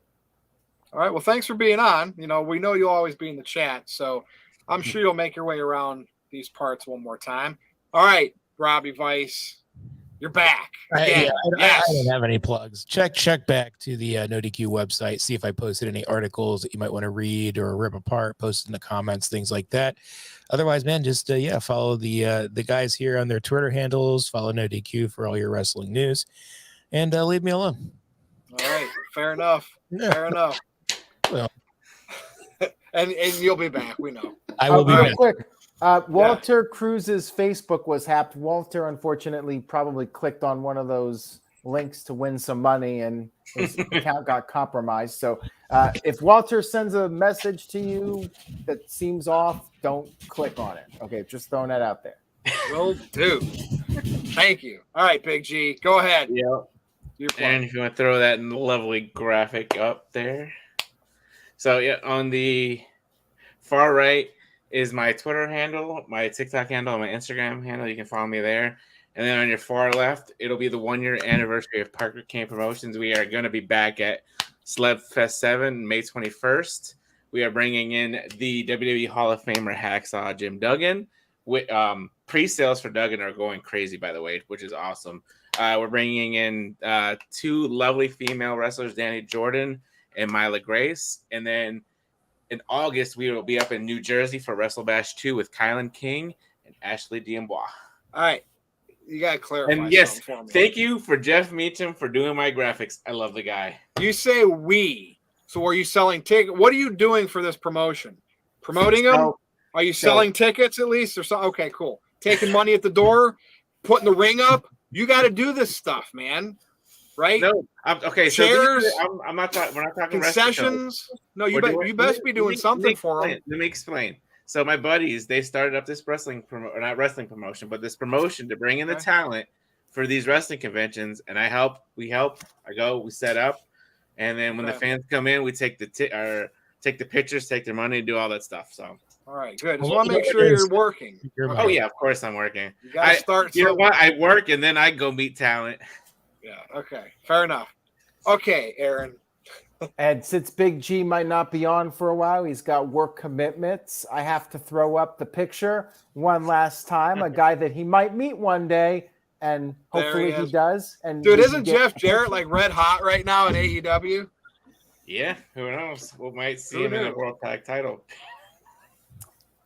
All right. Well, thanks for being on. We know you'll always be in the chat, so I'm sure you'll make your way around these parts one more time. All right, Robbie Vice. You're back. I don't have any plugs. Check back to the NoDQ website. See if I posted any articles that you might want to read or rip apart. Post in the comments, things like that. Otherwise, man, just follow the guys here on their Twitter handles. Follow NoDQ for all your wrestling news, and leave me alone. All right, fair enough. Yeah. Fair enough. Well, and you'll be back. We know. I will be back. Quick. Walter Cruz's Facebook was hacked. Walter, unfortunately, probably clicked on one of those links to win some money, and his account got compromised. So if Walter sends a message to you that seems off, don't click on it. Okay, just throwing that out there. Will do. Thank you. All right, Big G, go ahead. Yep. And if you want to throw that lovely graphic up there. So yeah, on the far right is my Twitter handle, my TikTok handle, and my Instagram handle. You can follow me there. And then on your far left, it'll be the 1 year anniversary of Parker Kane Promotions. We are going to be back at Sled Fest 7, May 21st. We are bringing in the WWE Hall of Famer Hacksaw Jim Duggan. Pre-sales for Duggan are going crazy, by the way, which is awesome. We're bringing in 2 lovely female wrestlers, Danny Jordan and Myla Grace. And then in August, we will be up in New Jersey for Wrestle Bash 2 with Kylan King and Ashley D'Ambois. All right. You got to clarify. And yes, thank you for Jeff Meacham for doing my graphics. I love the guy. You say we. So are you selling tickets? What are you doing for this promotion? Promoting them? Are you selling tickets at least? Or so? Okay, cool. Taking money at the door, putting the ring up. You got to do this stuff, man. Right? No. Okay. Chairs. So I'm not talking. We're not talking concessions. No, you best be doing something for them. Let me explain. So my buddies, they started up this not wrestling promotion, but this promotion to bring in the talent for these wrestling conventions. And we help. I go, we set up, and then when the fans come in, we take the pictures, take their money, and do all that stuff. So. All right, good. Just want to make sure you're working. Oh yeah, of course I'm working. You gotta start. You know what? I work and then I go meet talent. Yeah. Okay. Fair enough. Okay, Aaron. And since Big G might not be on for a while, he's got work commitments. I have to throw up the picture one last time. A guy that he might meet one day, and hopefully he does. And dude, isn't Jeff Jarrett like red hot right now in AEW? Yeah. Who knows? We might see him in a World Tag Title.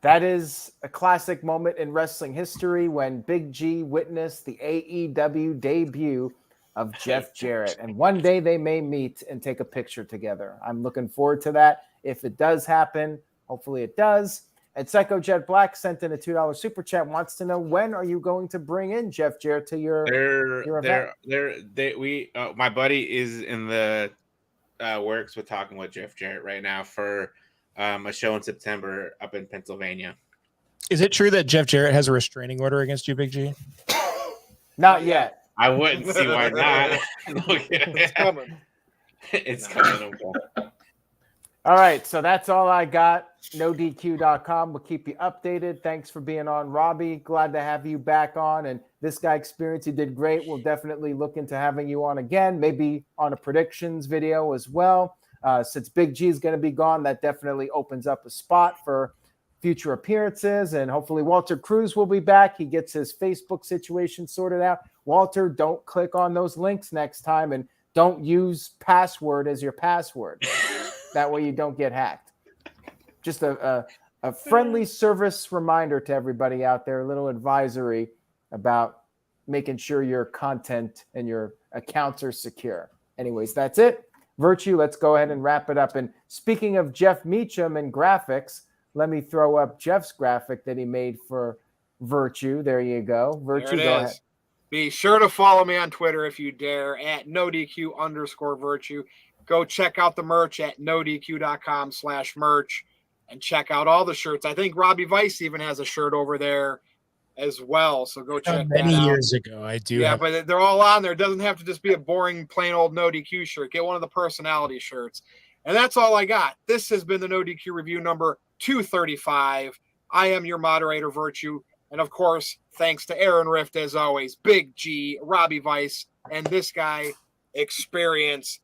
That is a classic moment in wrestling history when Big G witnessed the AEW debut of Jeff Jarrett. And one day they may meet and take a picture together. I'm looking forward to that. If it does happen, hopefully it does. And Psycho Jet Black sent in a $2 super chat, wants to know, when are you going to bring in Jeff Jarrett to your event? My buddy is in the works with talking with Jeff Jarrett right now for a show in September up in Pennsylvania. Is it true that Jeff Jarrett has a restraining order against you, Big G? Not yet. I wouldn't see why not. It's coming. It's coming. All right, so that's all I got. NoDQ.com will keep you updated. Thanks for being on, Robbie. Glad to have you back on. And this guy experience, you did great. We'll definitely look into having you on again, maybe on a predictions video as well. Since Big G is going to be gone, that definitely opens up a spot for future appearances. And hopefully Walter Cruz will be back. He gets his Facebook situation sorted out. Walter, don't click on those links next time, and don't use password as your password. That way you don't get hacked. Just a friendly service reminder to everybody out there, a little advisory about making sure your content and your accounts are secure. Anyways, that's it. Virtue, let's go ahead and wrap it up. And speaking of Jeff Meacham and graphics, let me throw up Jeff's graphic that he made for Virtue. There you go. Virtue, go ahead. Be sure to follow me on Twitter if you dare at NoDQ_Virtue. Go check out the merch at NoDQ.com/merch and check out all the shirts. I think Robbie Vice even has a shirt over there as well. So go check that out. Many years ago, I do. Yeah, but they're all on there. It doesn't have to just be a boring, plain old NoDQ shirt. Get one of the personality shirts. And that's all I got. This has been the NoDQ review number 235. I am your moderator, Virtue. And of course, thanks to Aaron Rift, as always, Big G, Robbie Vice, and this guy, Experience.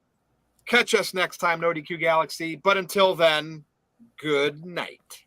Catch us next time, NoDQ Galaxy. But until then, good night.